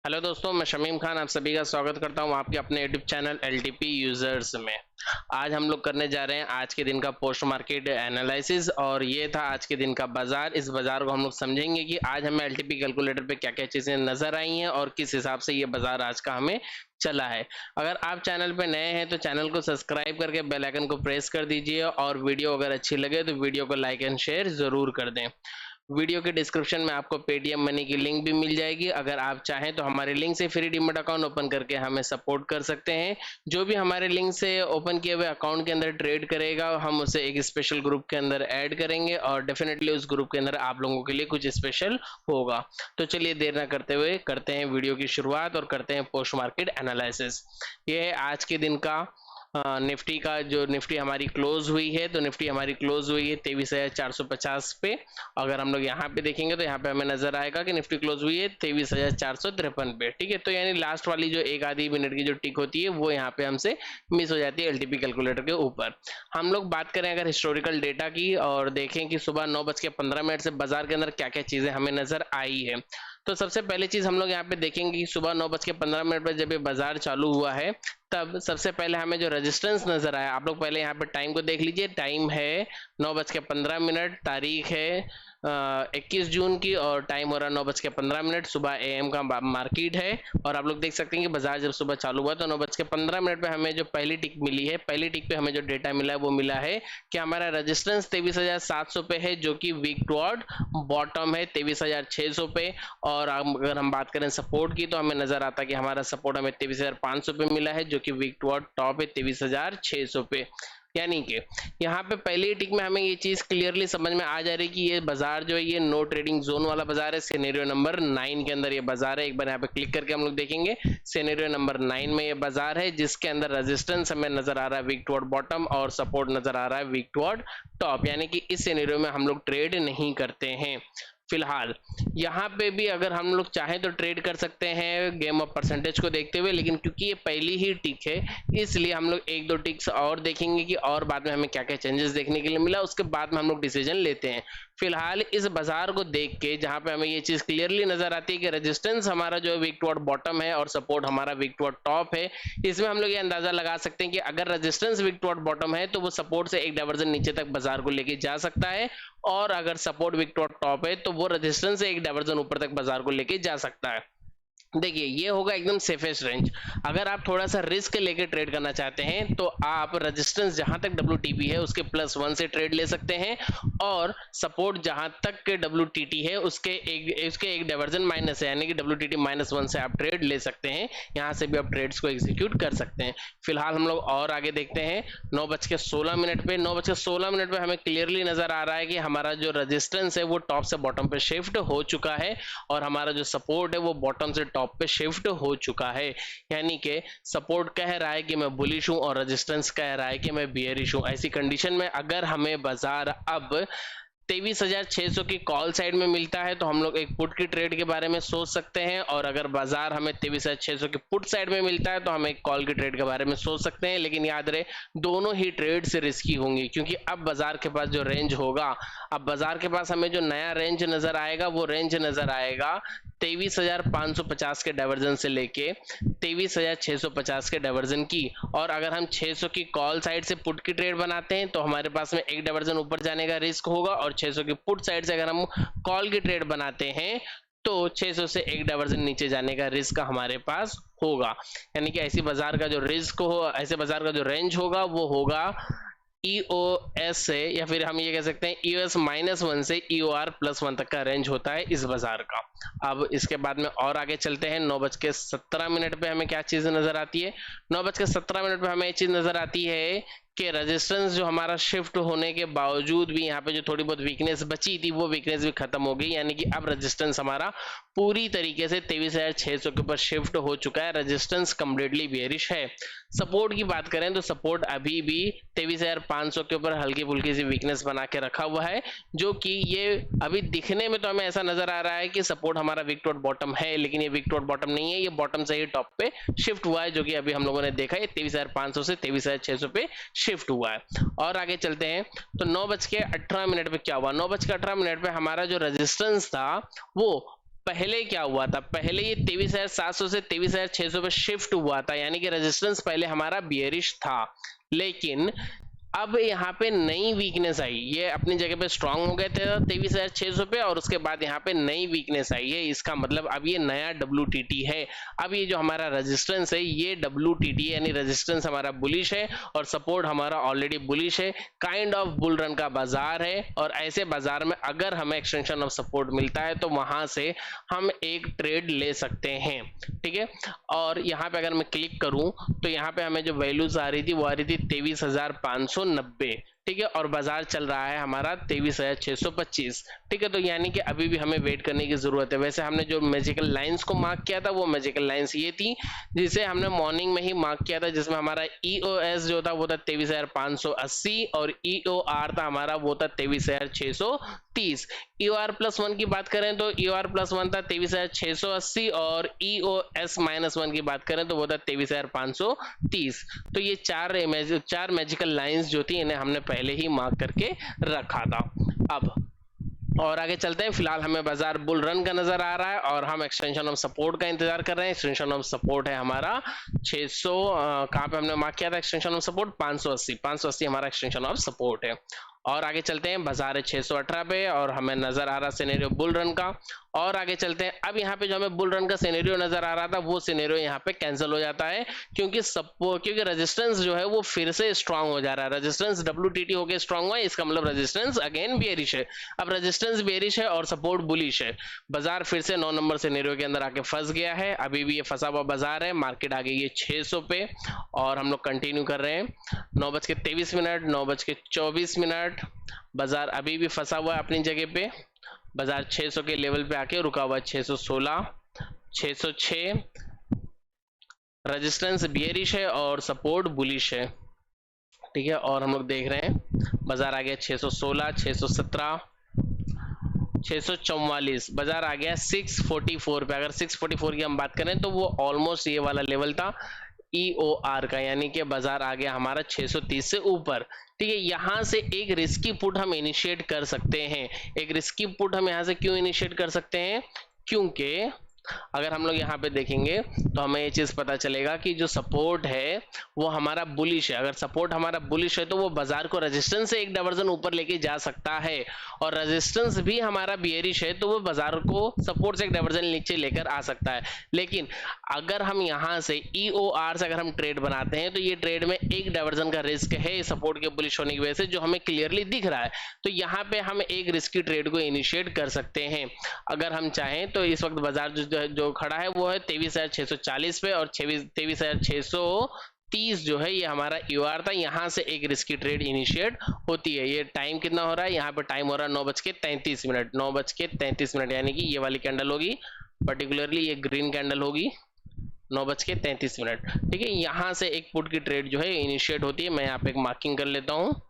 Hello दोस्तों, मैं शमीम खान आप सभी का स्वागत करता हूं आपके अपने यूट्यूब चैनल एलटीपी यूजर्स में। आज हम लोग करने जा रहे हैं आज के दिन का पोस्ट मार्केट एनालिसिस और ये था आज के दिन का बाजार। इस बाजार को हम लोग समझेंगे कि आज हमें एलटीपी कैलकुलेटर पे क्या क्या चीज़ें नजर आई हैं और किस हिसाब से ये बाजार आज का हमें चला है। अगर आप चैनल पे नए हैं तो चैनल को सब्सक्राइब करके बेल आइकन को प्रेस कर दीजिए और वीडियो अगर अच्छी लगे तो वीडियो को लाइक एंड शेयर ज़रूर कर दें। वीडियो के डिस्क्रिप्शन में आपको पेटीएम मनी की लिंक भी मिल जाएगी। अगर आप चाहें तो हमारे लिंक से फ्री डीमैट अकाउंट ओपन करके हमें सपोर्ट कर सकते हैं। जो भी हमारे लिंक से ओपन किए हुए अकाउंट के अंदर ट्रेड करेगा हम उसे एक स्पेशल ग्रुप के अंदर ऐड करेंगे और डेफिनेटली उस ग्रुप के अंदर आप लोगों के लिए कुछ स्पेशल होगा। तो चलिए देर ना करते हुए करते हैं वीडियो की शुरुआत और करते हैं पोस्ट मार्केट एनालिसिस। ये है आज के दिन का निफ्टी का जो निफ्टी हमारी क्लोज हुई है। तो निफ्टी हमारी क्लोज हुई है 23,450 पे। अगर हम लोग यहाँ पे देखेंगे तो यहाँ पे हमें नजर आएगा कि निफ्टी क्लोज हुई है 23,453 पे। ठीक है, तो यानी लास्ट वाली जो एक आधी मिनट की जो टिक होती है वो यहाँ पे हमसे मिस हो जाती है एलटीपी कैलकुलेटर के ऊपर। हम लोग बात करें अगर हिस्टोरिकल डेटा की और देखें कि सुबह 9:15 से बाजार के अंदर क्या क्या चीजें हमें नजर आई है। तो सबसे पहली चीज हम लोग यहाँ पे देखेंगे कि सुबह 9:15 पर जब ये बाजार चालू हुआ है तब सबसे पहले हमें जो रेजिस्टेंस नजर आया, आप लोग पहले यहाँ पे टाइम को देख लीजिए। टाइम है 9:15, तारीख है 21 जून की और टाइम हो रहा है 9:15। सुबह एएम का मार्केट है और आप लोग देख सकते हैं कि बाजार जब सुबह चालू हुआ तो 9:15 पे हमें जो पहली टिक मिली है, पहली टिक पे हमें जो डेटा मिला है वो मिला है कि हमारा रेजिस्टेंस 23,700 पे है जो कि वीक टुवर्ड बॉटम है 23,600 पे। और अगर हम बात करें सपोर्ट की तो हमें नजर आता है कि हमारा सपोर्ट हमें 23,500 पे मिला है जो कि वीक टुवर्ड टॉप है 23,600 पे। यानी कि यहाँ पे पहली टिक में हमें ये चीज क्लियरली समझ में आ जा रही है कि ये बाजार जो है ये नो ट्रेडिंग जोन वाला बाजार है। सिनेरियो नंबर 9 के अंदर ये बाजार है। एक बार यहाँ पे क्लिक करके हम लोग देखेंगे सिनेरियो नंबर 9 में ये बाजार है जिसके अंदर रेजिस्टेंस हमें नजर आ रहा है वीक टुवर्ड बॉटम और सपोर्ट नजर आ रहा है वीक टुवर्ड टॉप। यानी कि इस सिनेरियो में हम लोग ट्रेड नहीं करते हैं फिलहाल। यहाँ पे भी अगर हम लोग चाहें तो ट्रेड कर सकते हैं गेम ऑफ परसेंटेज को देखते हुए, लेकिन क्योंकि ये पहली ही टिक है इसलिए हम लोग एक दो टिक्स और देखेंगे कि और बाद में हमें क्या क्या चेंजेस देखने के लिए मिला, उसके बाद में हम लोग डिसीजन लेते हैं। फिलहाल इस बाजार को देख के जहां पे हमें ये चीज क्लियरली नजर आती है कि रेजिस्टेंस हमारा जो वीक टुवर्ड बॉटम है और सपोर्ट हमारा वीक टुवर्ड टॉप है, इसमें हम लोग ये अंदाजा लगा सकते हैं कि अगर रेजिस्टेंस वीक टुवर्ड बॉटम है तो वो सपोर्ट से एक डाइवर्जन नीचे तक बाजार को लेके जा सकता है और अगर सपोर्ट वीक टुवर्ड टॉप है तो वो रेजिस्टेंस से एक डाइवर्जन ऊपर तक बाजार को लेके जा सकता है। देखिए ये होगा एकदम सेफेस्ट रेंज। अगर आप थोड़ा सा रिस्क लेके ट्रेड करना चाहते हैं तो आप रेजिस्टेंस जहां तक WTP है उसके +1 से ट्रेड ले सकते हैं और सपोर्ट जहां तक के WTT है उसके एक डाइवर्जन माइनस है, यानी कि WTT -1 से आप ट्रेड ले सकते हैं। यहां से भी आप ट्रेड्स को एग्जीक्यूट कर सकते हैं। फिलहाल हम लोग और आगे देखते हैं 9:16 पे। 9:16 पे हमें क्लियरली नजर आ रहा है कि हमारा जो रेजिस्टेंस है वो टॉप से बॉटम पे शिफ्ट हो चुका है और हमारा जो सपोर्ट है वो बॉटम से टॉप पे शिफ्ट हो चुका है। यानी कि सपोर्ट कह रहा है कि मैं बुलिश हूं और रेजिस्टेंस कह रहा है कि मैं बियरिश हूं। ऐसी कंडीशन में अगर हमें बाजार अब 23,600 की कॉल साइड में मिलता है तो हम लोग एक पुट की ट्रेड के बारे में सोच सकते हैं और अगर बाजार हमें 23,600 की पुट साइड में मिलता है तो हम एक कॉल की ट्रेड के बारे में सोच सकते हैं। लेकिन याद रहे दोनों ही ट्रेड से रिस्की होंगी क्योंकि अब बाजार के पास जो रेंज होगा, अब बाजार के पास हमें जो नया रेंज नजर आएगा वो रेंज नजर आएगा 23,550 के डाइवर्जन से लेके 23,650 के डाइवर्जन की। और अगर हम 600 की कॉल साइड से पुट की ट्रेड बनाते हैं तो हमारे पास में एक डाइवर्जन ऊपर जाने का रिस्क होगा और 600 की पुट साइड से अगर हम कॉल की ट्रेड बनाते हैं तो 600 से एक डाइवर्जन नीचे जाने का रिस्क हमारे पास होगा। यानी कि ऐसी बाजार का जो रिस्क हो, ऐसे बाजार का जो रेंज होगा वो होगा EOS से, या फिर हम ये कह सकते हैं EOS -1 से EOR +1 तक का रेंज होता है इस बाजार का। अब इसके बाद में और आगे चलते हैं 9:17 पे हमें क्या चीज नजर आती है। 9:17 पे हमें ये चीज नजर आती है कि रेजिस्टेंस जो हमारा शिफ्ट होने के बावजूद भी यहाँ पे जो थोड़ी बहुत वीकनेस बची थी वो वीकनेस भी खत्म हो गई। यानी कि अब रेजिस्टेंस हमारा पूरी तरीके से 23,600 के ऊपर शिफ्ट हो चुका है। रेजिस्टेंस कंप्लीटली बेयरिश है। सपोर्ट की बात करें तो सपोर्ट अभी भी 23,500 के ऊपर हल्की फुल्की सी वीकनेस बना के रखा हुआ है, जो कि ये अभी दिखने में तो हमें ऐसा नजर आ रहा है कि सपोर्ट हमारा वीक टुवर्ड बॉटम है, लेकिन ये वीक टुवर्ड बॉटम नहीं है, ये बॉटम से ही टॉप पे शिफ्ट हुआ है, जो कि अभी हम लोगों ने देखा है 23,500 से 23,600 पे शिफ्ट हुआ है। और आगे चलते हैं तो 9:18 पे क्या हुआ। 9:18 पे हमारा जो रेजिस्टेंस था वो पहले क्या हुआ था, पहले ये 23,700 से 23,600 पे शिफ्ट हुआ था, यानी कि रेजिस्टेंस पहले हमारा बियरिश था, लेकिन अब यहाँ पे नई वीकनेस आई, ये अपनी जगह पे स्ट्रांग हो गए थे 23,600 पे, और उसके बाद यहाँ पे नई वीकनेस आई है। इसका मतलब अब ये नया WTT है। अब ये जो हमारा रेजिस्टेंस है ये WTT है, यानी रेजिस्टेंस हमारा बुलिश है और सपोर्ट हमारा ऑलरेडी बुलिश है। काइंड ऑफ बुल रन का बाजार है, और ऐसे बाजार में अगर हमें एक्सटेंशन ऑफ सपोर्ट मिलता है तो वहां से हम एक ट्रेड ले सकते हैं, ठीक है। और यहाँ पे अगर मैं क्लिक करूं तो यहाँ पे हमें जो वैल्यूज आ रही थी वो आ रही थी 23,590, ठीक है, और बाजार चल रहा है हमारा 23,625, ठीक है। तो यानी कि अभी भी हमें वेट करने की जरूरत है। वैसे हमने जो मैजिकल लाइंस को मार्क किया था वो मैजिकल लाइंस ये थी जिसे हमने मॉर्निंग में ही मार्क किया था, जिसमें हमारा EOS जो था वो था 23,580 और EOR था हमारा वो था 23,630। EOR+1 की बात करें तो EOR+1 था 23,680 और EOS-1 की बात करें तो वो था 23,530। तो ये चार मैजिकल लाइंस जो थी इन्हें हमने पहले ही मार्क करके रखा था। अब और आगे चलते हैं। फिलहाल हमें बाजार बुल रन का नजर आ रहा है और हम एक्सटेंशन ऑफ सपोर्ट का इंतजार कर रहे हैं। एक्सटेंशन ऑफ सपोर्ट है हमारा 600, कहाँ पे हमने मार्क किया था एक्सटेंशन ऑफ सपोर्ट 580 हमारा एक्सटेंशन ऑफ सपोर्ट है। और आगे चलते हैं, बाजार है 618 पे और हमें नजर आ रहा सिनेरियो बुल रन का। और आगे चलते हैं, अब यहाँ पे जो हमें बुल रन का सिनेरियो नजर आ रहा था वो सिनेरियो यहाँ पे कैंसिल हो जाता है, क्योंकि रेजिस्टेंस जो है वो फिर से स्ट्रांग हो जा रहा है। रेजिस्टेंस WTT होकर स्ट्रांग हुआ है, इसका मतलब रेजिस्टेंस अगेन बेयरिश है। अब रेजिस्टेंस बेयरिश है और सपोर्ट बुलिश है, बाजार फिर से 9 नंबर सिनेरियो के अंदर आके फंस गया है। अभी भी ये फंसा हुआ बाजार है, मार्केट आ गई है 600 पे और हम लोग कंटिन्यू कर रहे हैं। 9:23, 9:24, बाजार अभी भी फंसा हुआ है अपनी जगह पे। बाजार 600 के लेवल पे आके रुका हुआ है 616, 606। रेजिस्टेंस बियरिश है और सपोर्ट बुलिश है, ठीक है। और हम लोग देख रहे हैं बाजार आ गया 616, 617, 644, बाजार आ गया 644 पे। अगर 644 की हम बात करें तो वो ऑलमोस्ट ये वाला लेवल था EOR का, यानी कि बाजार आ गया हमारा 630 से ऊपर, ठीक है। यहाँ से एक रिस्की पुट हम इनिशिएट कर सकते हैं। एक रिस्की पुट हम यहाँ से क्यों इनिशिएट कर सकते हैं, क्योंकि अगर हम लोग यहाँ पे देखेंगे तो हमें ये चीज पता चलेगा कि जो सपोर्ट है वो हमारा बुलिश है। अगर सपोर्ट हमारा बुलिश है तो वो बाजार को रेजिस्टेंस से एक डायवर्जन ऊपर लेके जा सकता है, और रेजिस्टेंस भी हमारा बियरिश है तो वो बाजार को सपोर्ट से एक डायवर्जन नीचे लेकर आ सकता है। लेकिन अगर हम यहाँ से EOR से अगर हम ट्रेड बनाते हैं तो ये ट्रेड में एक डायवर्जन का रिस्क है सपोर्ट के बुलिश होने की वजह से, जो हमें क्लियरली दिख रहा है। तो यहाँ पे हम एक रिस्की ट्रेड को इनिशिएट कर सकते हैं अगर हम चाहें तो। इस वक्त बाजार जो खड़ा है वो है 23,640 पे, और 23,630 जो है ये हमारा EOR था। यहाँ से एक रिस्की ट्रेड इनिशिएट होती है। ये टाइम कितना हो रहा है, यहाँ पे टाइम हो रहा है 9:33, 9:33, यानी कि ये वाली कैंडल होगी, पर्टिकुलरली ये ग्रीन कैंडल होगी 9:33, ठीक है। यहाँ से एक पुट की ट्रेड जो है इनिशिएट होती है। मैं यहाँ पे एक मार्किंग कर लेता हूँ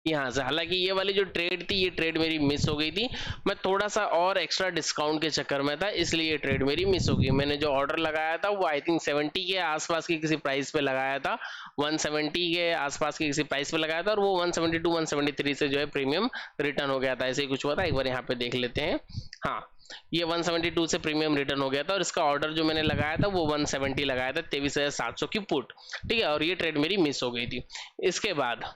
यहाँ से। हालांकि ये वाली जो ट्रेड थी ये ट्रेड मेरी मिस हो गई थी, मैं थोड़ा सा और एक्स्ट्रा डिस्काउंट के चक्कर में था, इसलिए ये ट्रेड मेरी मिस हो गई। मैंने जो ऑर्डर लगाया था वो आई थिंक 70 के आसपास की किसी प्राइस पे लगाया था, 170 के आसपास की किसी प्राइस पे लगाया था, और वो 172 173 से जो है प्रीमियम रिटर्न हो गया था। ऐसे ही कुछ हुआ था, एक बार यहाँ पे देख लेते हैं। हाँ, ये 172 से प्रीमियम रिटर्न हो गया था, और इसका ऑर्डर जो मैंने लगाया था वो 170 लगाया था, 23,700 की पुट, ठीक है। और ये ट्रेड मेरी मिस हो गई थी। इसके बाद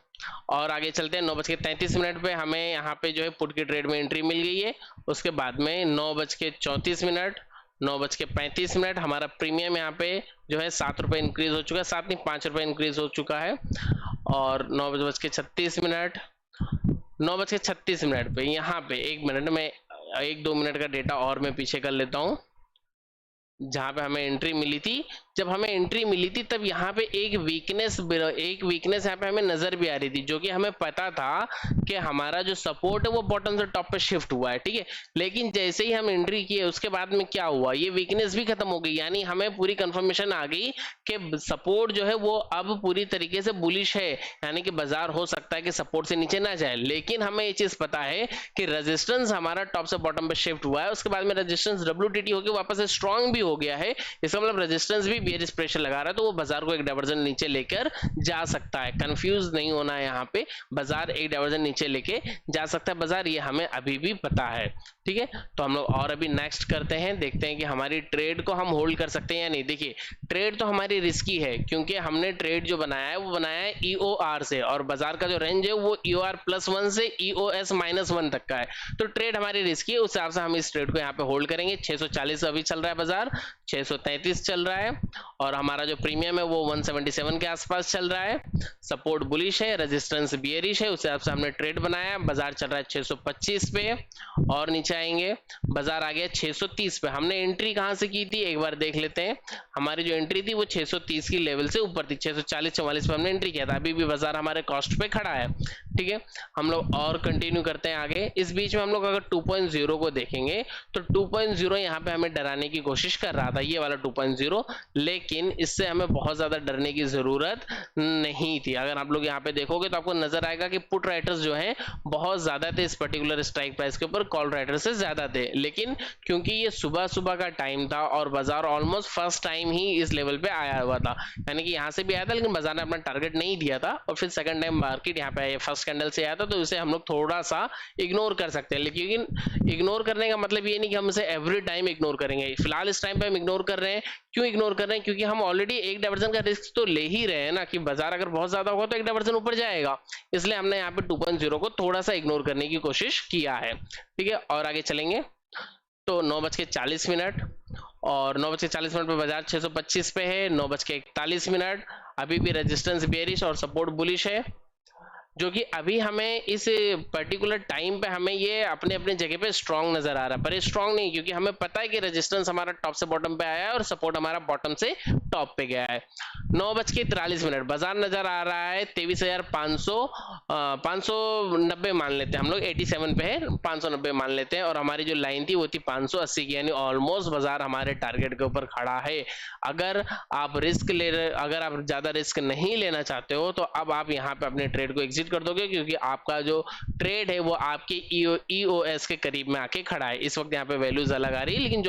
और आगे चलते हैं, 9:33 पे हमें यहाँ पे जो है पुट की ट्रेड में एंट्री मिल गई है। उसके बाद में 9:34, 9:35 हमारा प्रीमियम यहाँ पे जो है 7 रुपये इंक्रीज हो चुका है, 7 नहीं 5 रुपये इंक्रीज हो चुका है। और 9:36, 9:36 पे यहाँ पे 1 मिनट में 1-2 मिनट का डेटा और मैं पीछे कर लेता हूँ। जहां पे हमें एंट्री मिली थी, जब हमें एंट्री मिली थी तब यहाँ पे एक वीकनेस यहाँ पे हमें नजर भी आ रही थी, जो कि हमें पता था कि हमारा जो सपोर्ट है वो बॉटम से टॉप पे शिफ्ट हुआ है, ठीक है। लेकिन जैसे ही हम एंट्री किए उसके बाद में क्या हुआ, ये वीकनेस भी खत्म हो गई, यानी हमें पूरी कंफर्मेशन आ गई कि सपोर्ट जो है वो अब पूरी तरीके से बुलिश है, यानी कि बाजार हो सकता है कि सपोर्ट से नीचे ना जाए। लेकिन हमें ये चीज पता है कि रेजिस्टेंस हमारा टॉप से बॉटम पे शिफ्ट हुआ है, उसके बाद में रेजिस्टेंस WTT होकर वापस से स्ट्रॉन्ग भी हो गया है, इसका मतलब रेजिस्टेंस भी बेयरिश प्रेशर लगा रहा है तो वो बाजार को एक डाइवर्जन नीचे लेकर जा सकता है। कंफ्यूज नहीं होना है, यहाँ पे बाजार एक डाइवर्जन नीचे लेके जा सकता है बाजार, ये हमें अभी भी पता है। ठीक है, तो हम लोग और अभी नेक्स्ट करते हैं, देखते हैं कि हमारी ट्रेड को हम होल्ड कर सकते हैं या नहीं। देखिए ट्रेड तो हमारी रिस्की है क्योंकि हमने ट्रेड जो बनाया है वो बनाया है EOR से, और बाजार का जो रेंज है वो EOR+1 से EOS -1 तक का है, तो ट्रेड हमारी रिस्की है। उस हिसाब से हम इस ट्रेड को यहाँ पे होल्ड करेंगे। 640 अभी चल रहा है बाजार, 633 चल रहा है, और हमारा जो प्रीमियम है वो 177 के आसपास चल रहा है। सपोर्ट बुलिश है, रेजिस्टेंस बियरिश है, उस हिसाब से हमने ट्रेड बनाया। बाजार चल रहा है 625 पे, और नीचे आएंगे बाजार आ गया 630 पे। हमने एंट्री कहां से की थी एक बार देख लेते हैं। हमारी जो एंट्री थी वो 630 की लेवल से ऊपर थी, 640-44 पे हमने एंट्री किया था। अभी भी बाजार हमारे कॉस्ट पे खड़ा है। ठीक है, हम लोग और कंटिन्यू करते हैं आगे। इस बीच में हम लोग अगर 2.0 को देखेंगे तो 2.0 यहाँ पे हमें डराने की कोशिश कर रहा था, ये वाला 2.0, लेकिन इससे हमें बहुत ज्यादा डरने की जरूरत नहीं थी। अगर आप लोग यहाँ पे देखोगे तो आपको नजर आएगा कि पुट राइटर्स जो हैं बहुत ज्यादा थे इस पर्टिकुलर स्ट्राइक प्राइस के ऊपर, कॉल राइटर से ज्यादा थे, लेकिन क्योंकि ये सुबह सुबह का टाइम था और बाजार ऑलमोस्ट फर्स्ट टाइम ही इस लेवल पे आया हुआ था, यानी कि यहाँ से भी आया था लेकिन बाजार ने अपना टारगेट नहीं दिया था, और फिर सेकंड टाइम मार्केट यहाँ पे आया, फर्स्ट कैंडल से आया था, तो इसे हम लोग थोड़ा सा इग्नोर कर सकते हैं। लेकिन इग्नोर करने का मतलब ये नहीं कि हम इसे एवरी टाइम इग्नोर करेंगे। फिलहाल इस टाइम पे हम इग्नोर कर रहे हैं। क्यों इग्नोर कर रहे हैं? क्योंकि हम ऑलरेडी एक डाइवर्जन का रिस्क तो ले ही रहे हैं ना, कि बाजार अगर बहुत ज्यादा होगा तो एक डाइवर्जन ऊपर जाएगा, इसलिए हमने यहाँ पे 2.0 को थोड़ा सा इग्नोर करने की कोशिश किया है। ठीक है, और आगे चलेंगे तो 9:40 और 9:40 पे बाजार 625 पे है। 9:41 अभी भी रेजिस्टेंस बेयरिश और सपोर्ट बुलिश है, जो कि अभी हमें इस पर्टिकुलर टाइम पे हमें ये अपने अपने जगह पे स्ट्रांग नजर आ रहा है, पर ये स्ट्रांग नहीं, क्योंकि हमें पता है कि रेजिस्टेंस हमारा टॉप से बॉटम पे आया है और सपोर्ट हमारा बॉटम से टॉप पे गया है। 9:43 बाजार नजर आ रहा है 23,500 590 मान लेते हैं हम लोग, 87 पे है, 590 मान लेते हैं, और हमारी जो लाइन थी वो थी 580 की, यानी ऑलमोस्ट बाजार हमारे टारगेट के ऊपर खड़ा है। अगर आप अगर आप ज्यादा रिस्क नहीं लेना चाहते हो तो अब आप यहाँ पे अपने ट्रेड को एग्जिट कर दोगे, क्योंकि आपका जो ट्रेड है वो आपके EOS के करीब में आके खड़ा है। इस वक्त यहाँ पे वैल्यूज अलग आ रही है, लेकिन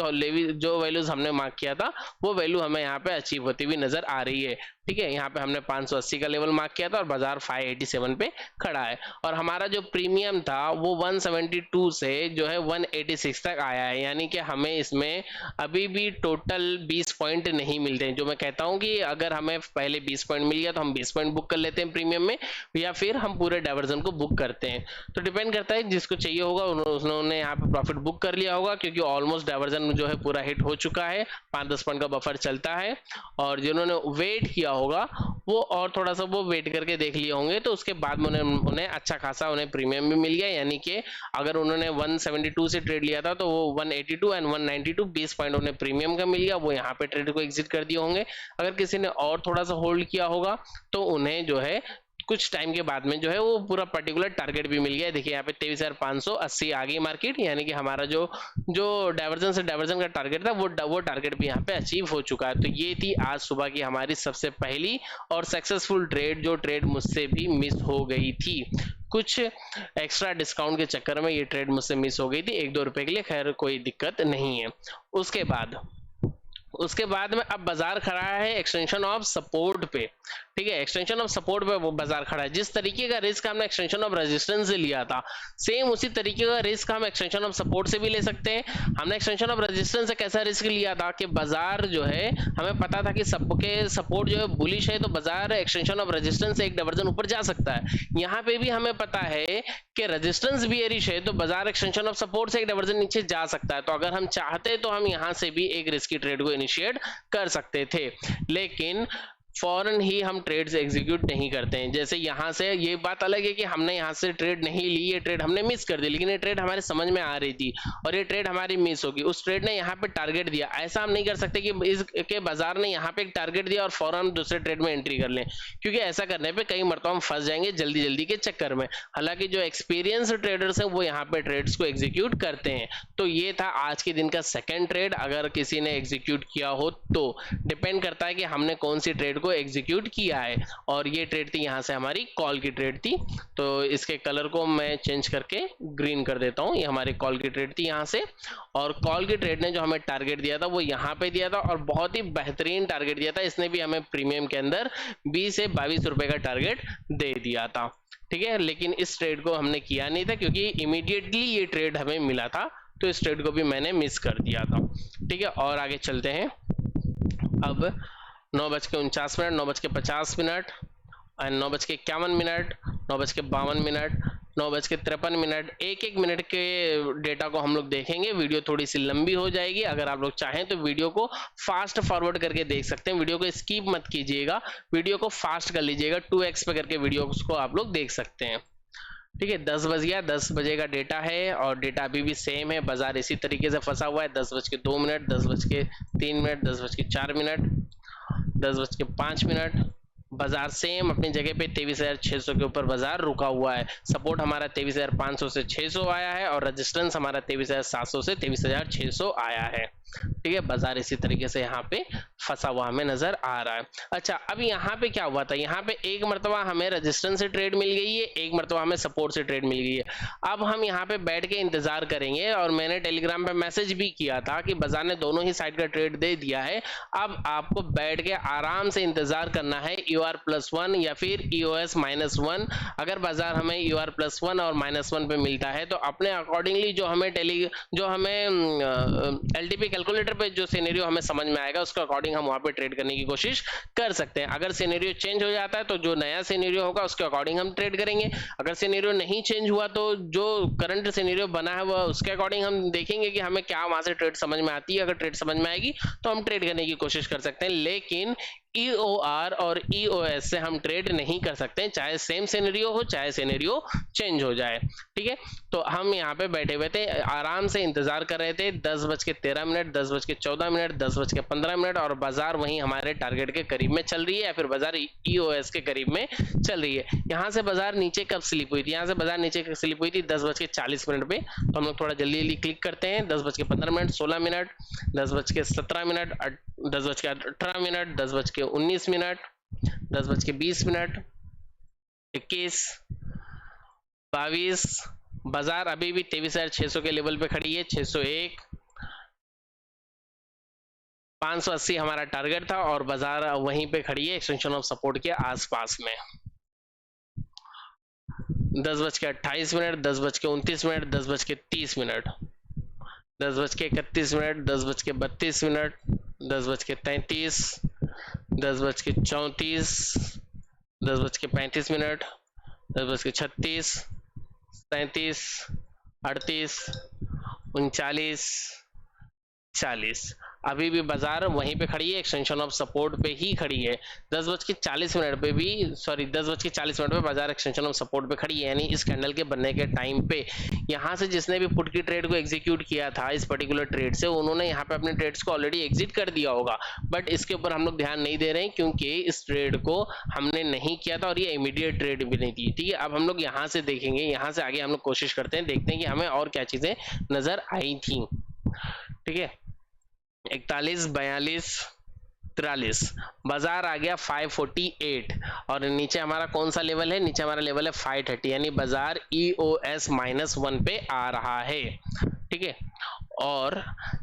जो वैल्यूज हमने मार्क किया था वो वैल्यू हमें यहाँ पे अचीव होती हुई नजर आ रही है। ठीक है, यहाँ पे हमने 580 का लेवल मार्क किया था और बाजार 587 पे खड़ा है, और हमारा जो प्रीमियम था वो 172 से जो है 186 तक आया है, यानी कि हमें इसमें अभी भी टोटल 20 पॉइंट नहीं मिलते हैं। जो मैं कहता हूँ कि अगर हमें पहले 20 पॉइंट मिल गया तो हम 20 पॉइंट बुक कर लेते हैं प्रीमियम में, या फिर हम पूरे डाइवर्जन को बुक करते हैं, तो डिपेंड करता है, जिसको चाहिए होगा उन्होंने यहाँ पे प्रॉफिट बुक कर लिया होगा, क्योंकि ऑलमोस्ट डाइवर्जन जो है पूरा हिट हो चुका है, 5-10 पॉइंट का बफर चलता है, और जिन्होंने वेट किया होगा वो और थोड़ा सा वो वेट करके देख लिए होंगे, तो उसके बाद में उन्हें अच्छा खासा उन्हें प्रीमियम भी मिल गया, यानी कि अगर उन्होंने 172 से ट्रेड लिया था तो वो 182 एंड 192 20 पॉइंट उन्हें प्रीमियम का मिल गया, वो यहाँ पे ट्रेड को एग्जिट कर दिए होंगे। अगर किसी ने और थोड़ा सा होल्ड किया होगा तो उन्हें जो है कुछ टाइम के बाद में जो है वो पूरा पर्टिकुलर टारगेट भी मिल गया। देखिए यहाँ पे 23,580 आ गई मार्केट, यानी कि हमारा जो डाइवर्जन से डाइवर्जन का टारगेट था वो टारगेट भी यहाँ पे अचीव हो चुका है। तो ये थी आज सुबह की हमारी सबसे पहली और सक्सेसफुल ट्रेड, जो ट्रेड मुझसे भी मिस हो गई थी। कुछ एक्स्ट्रा डिस्काउंट के चक्कर में ये ट्रेड मुझसे मिस हो गई थी 1-2 रुपए के लिए, खैर कोई दिक्कत नहीं है। उसके बाद में अब बाजार खड़ा है एक्सटेंशन ऑफ सपोर्ट पे। ठीक है, एक्सटेंशन ऑफ सपोर्ट पे वो बाजार खड़ा है। जिस तरीके का रिस्क हमने एक्सटेंशन ऑफ रेजिस्टेंस से लिया था, सेम उसी तरीके का रिस्क हम एक्सटेंशन ऑफ सपोर्ट से भी ले सकते हैं। हमने एक्सटेंशन ऑफ रेजिस्टेंस से कैसा रिस्क लिया था कि बाजार जो है हमें पता था कि सबके सपोर्ट जो है बुलिश है, तो बाजार एक्सटेंशन ऑफ रेजिस्टेंस से एक डाइवर्जन ऊपर जा सकता है। यहाँ पे भी हमें पता है कि रेजिस्टेंस बियरिश है, तो बाजार एक्सटेंशन ऑफ सपोर्ट से एक डाइवर्जन नीचे जा सकता है। तो अगर हम चाहते तो हम यहाँ से भी एक रिस्की ट्रेड को इनिशिएट कर सकते थे, लेकिन फौरन ही हम ट्रेड्स एग्जीक्यूट नहीं करते हैं। जैसे यहाँ से ये बात अलग है कि हमने यहाँ से ट्रेड नहीं ली, ये ट्रेड हमने मिस कर दी, लेकिन ये ट्रेड हमारे समझ में आ रही थी और ये ट्रेड हमारी मिस होगी। उस ट्रेड ने यहाँ पे टारगेट दिया, ऐसा हम नहीं कर सकते कि इसके बाजार ने यहाँ पे एक टारगेट दिया और फौरन हम दूसरे ट्रेड में एंट्री कर लें, क्योंकि ऐसा करने पे कई मरतबा हम फंस जाएंगे जल्दी जल्दी के चक्कर में। हालांकि जो एक्सपीरियंस ट्रेडर्स हैं वो यहाँ पे ट्रेड्स को एग्जीक्यूट करते हैं। तो ये था आज के दिन का सेकेंड ट्रेड। अगर किसी ने एग्जीक्यूट किया हो तो डिपेंड करता है कि हमने कौन सी ट्रेड को को एग्जीक्यूट किया है। और ये ट्रेड थी यहाँ से हमारी कॉल की ट्रेड थी, तो इसके कलर को मैं चेंज करके ग्रीन कर देता हूँ। ये हमारी कॉल की ट्रेड थी यहाँ से, और कॉल की ट्रेड ने जो हमें टारगेट दिया था वो यहाँ पे दिया था, और बहुत ही बेहतरीन टारगेट दिया था। इसने भी हमें प्रीमियम के अंदर 20 से 22 रुपए का टारगेट दे दिया था, ठीक है। लेकिन इस ट्रेड को हमने किया नहीं था क्योंकि इमीडिएटली ये ट्रेड हमें मिला था, तो इस ट्रेड को भी मैंने मिस कर दिया था, ठीक है। और आगे चलते हैं। अब 9:49, 9:50, 9:51, 9:52, 9:53, एक एक मिनट के डेटा को हम लोग देखेंगे। वीडियो थोड़ी सी लंबी हो जाएगी, अगर आप लोग चाहें तो वीडियो को फास्ट फॉरवर्ड करके देख सकते हैं। वीडियो को स्किप मत कीजिएगा, वीडियो को फास्ट कर लीजिएगा, 2x पे करके वीडियो को आप लोग देख सकते हैं, ठीक है। 10 बज गया, 10 बजे का डेटा है, और डेटा अभी भी सेम है। बाजार इसी तरीके से फंसा हुआ है। 10:02, 10:03, 10:04, 10:05, बाजार सेम अपनी जगह पे 23,600 के ऊपर बाजार रुका हुआ है। सपोर्ट हमारा 23,500 से 600 आया है, और रेजिस्टेंस हमारा 23,700 से 23,600 आया है, ठीक है। बाजार इसी तरीके से यहाँ पे फंसा हुआ हमें नजर आ रहा है। अच्छा, अब यहाँ पे क्या हुआ था, यहाँ पे एक मरतबा हमें रेजिस्टेंस से ट्रेड मिल गई है, एक मरतबा हमें सपोर्ट से ट्रेड मिल गई है। अब हम यहाँ पे बैठ के इंतजार करेंगे, और मैंने टेलीग्राम पे मैसेज भी किया था कि बाजार ने दोनों ही साइड का ट्रेड दे दिया है। अब आपको बैठ के आराम से इंतजार करना है EOR+1 या फिर EOS -1। अगर बाजार हमें EOR+1 और -1 पे मिलता है तो अपने अकॉर्डिंगली जो हमें LTP कैलकुलेटर पे जो सिनेरियो हमें समझ में आएगा उसके अकॉर्डिंग हम वहां पे ट्रेड करने की कोशिश कर सकते हैं। अगर सिनेरियो चेंज हो जाता है तो जो नया सिनेरियो होगा उसके अकॉर्डिंग हम ट्रेड करेंगे। अगर सिनेरियो नहीं चेंज हुआ तो जो करंट सिनेरियो बना है वह उसके अकॉर्डिंग हम देखेंगे कि हमें क्या वहां से ट्रेड समझ में आती है। अगर ट्रेड समझ में आएगी तो हम ट्रेड करने की कोशिश कर सकते हैं, लेकिन EOR और EOS से हम ट्रेड नहीं कर सकते हैं, चाहे सेम सिनेरियो हो चाहे सिनेरियो चेंज हो जाए, ठीक है। तो हम यहाँ पे बैठे हुए थे, आराम से इंतजार कर रहे थे। 10:13, 10:14, 10:15, और बाजार वहीं हमारे टारगेट के करीब में चल रही है, या फिर बाजार EOS के करीब में चल रही है। यहाँ से बाजार नीचे कब स्लिप हुई थी, यहाँ से बाजार नीचे कब स्लिप हुई थी 10:40 पे। तो हम लोग थोड़ा जल्दी जल्दी क्लिक करते हैं। 10:15, 16, 10:17, 10:18, 10:19, 10:20, 21, 22। बाजार अभी भी 23,600 के लेवल पे खड़ी है। 601, 580 हमारा टारगेट था, और बाजार वहीं पे खड़ी है एक्सटेंशन ऑफ सपोर्ट के आसपास में। 10:28, 10:29, 10:30, 10:31, 10:32, 10:33, 10:34, 10:35, 10:36, 37, 38, 39, 40। अभी भी बाजार वहीं पे खड़ी है, एक्सटेंशन ऑफ सपोर्ट पे ही खड़ी है। 10:40 पे भी, सॉरी 10:40 पे बाजार एक्सटेंशन ऑफ सपोर्ट पे खड़ी है, यानी इस कैंडल के बनने के टाइम पे यहाँ से जिसने भी पुट की ट्रेड को एग्जीक्यूट किया था इस पर्टिकुलर ट्रेड से, उन्होंने यहाँ पे अपने ट्रेड्स को ऑलरेडी एग्जिट कर दिया होगा, बट इसके ऊपर हम लोग ध्यान नहीं दे रहे हैं क्योंकि इस ट्रेड को हमने नहीं किया था और ये इमीडिएट ट्रेड भी नहीं थी, ठीक है। अब हम लोग यहाँ से देखेंगे, यहाँ से आगे हम लोग कोशिश करते हैं, देखते हैं कि हमें और क्या चीजें नजर आई थी, ठीक है। 41, 42, 43, बाजार आ गया 548, और नीचे हमारा कौन सा लेवल है, नीचे हमारा लेवल है 530, यानी बाजार EOS -1 पे आ रहा है, ठीक है। और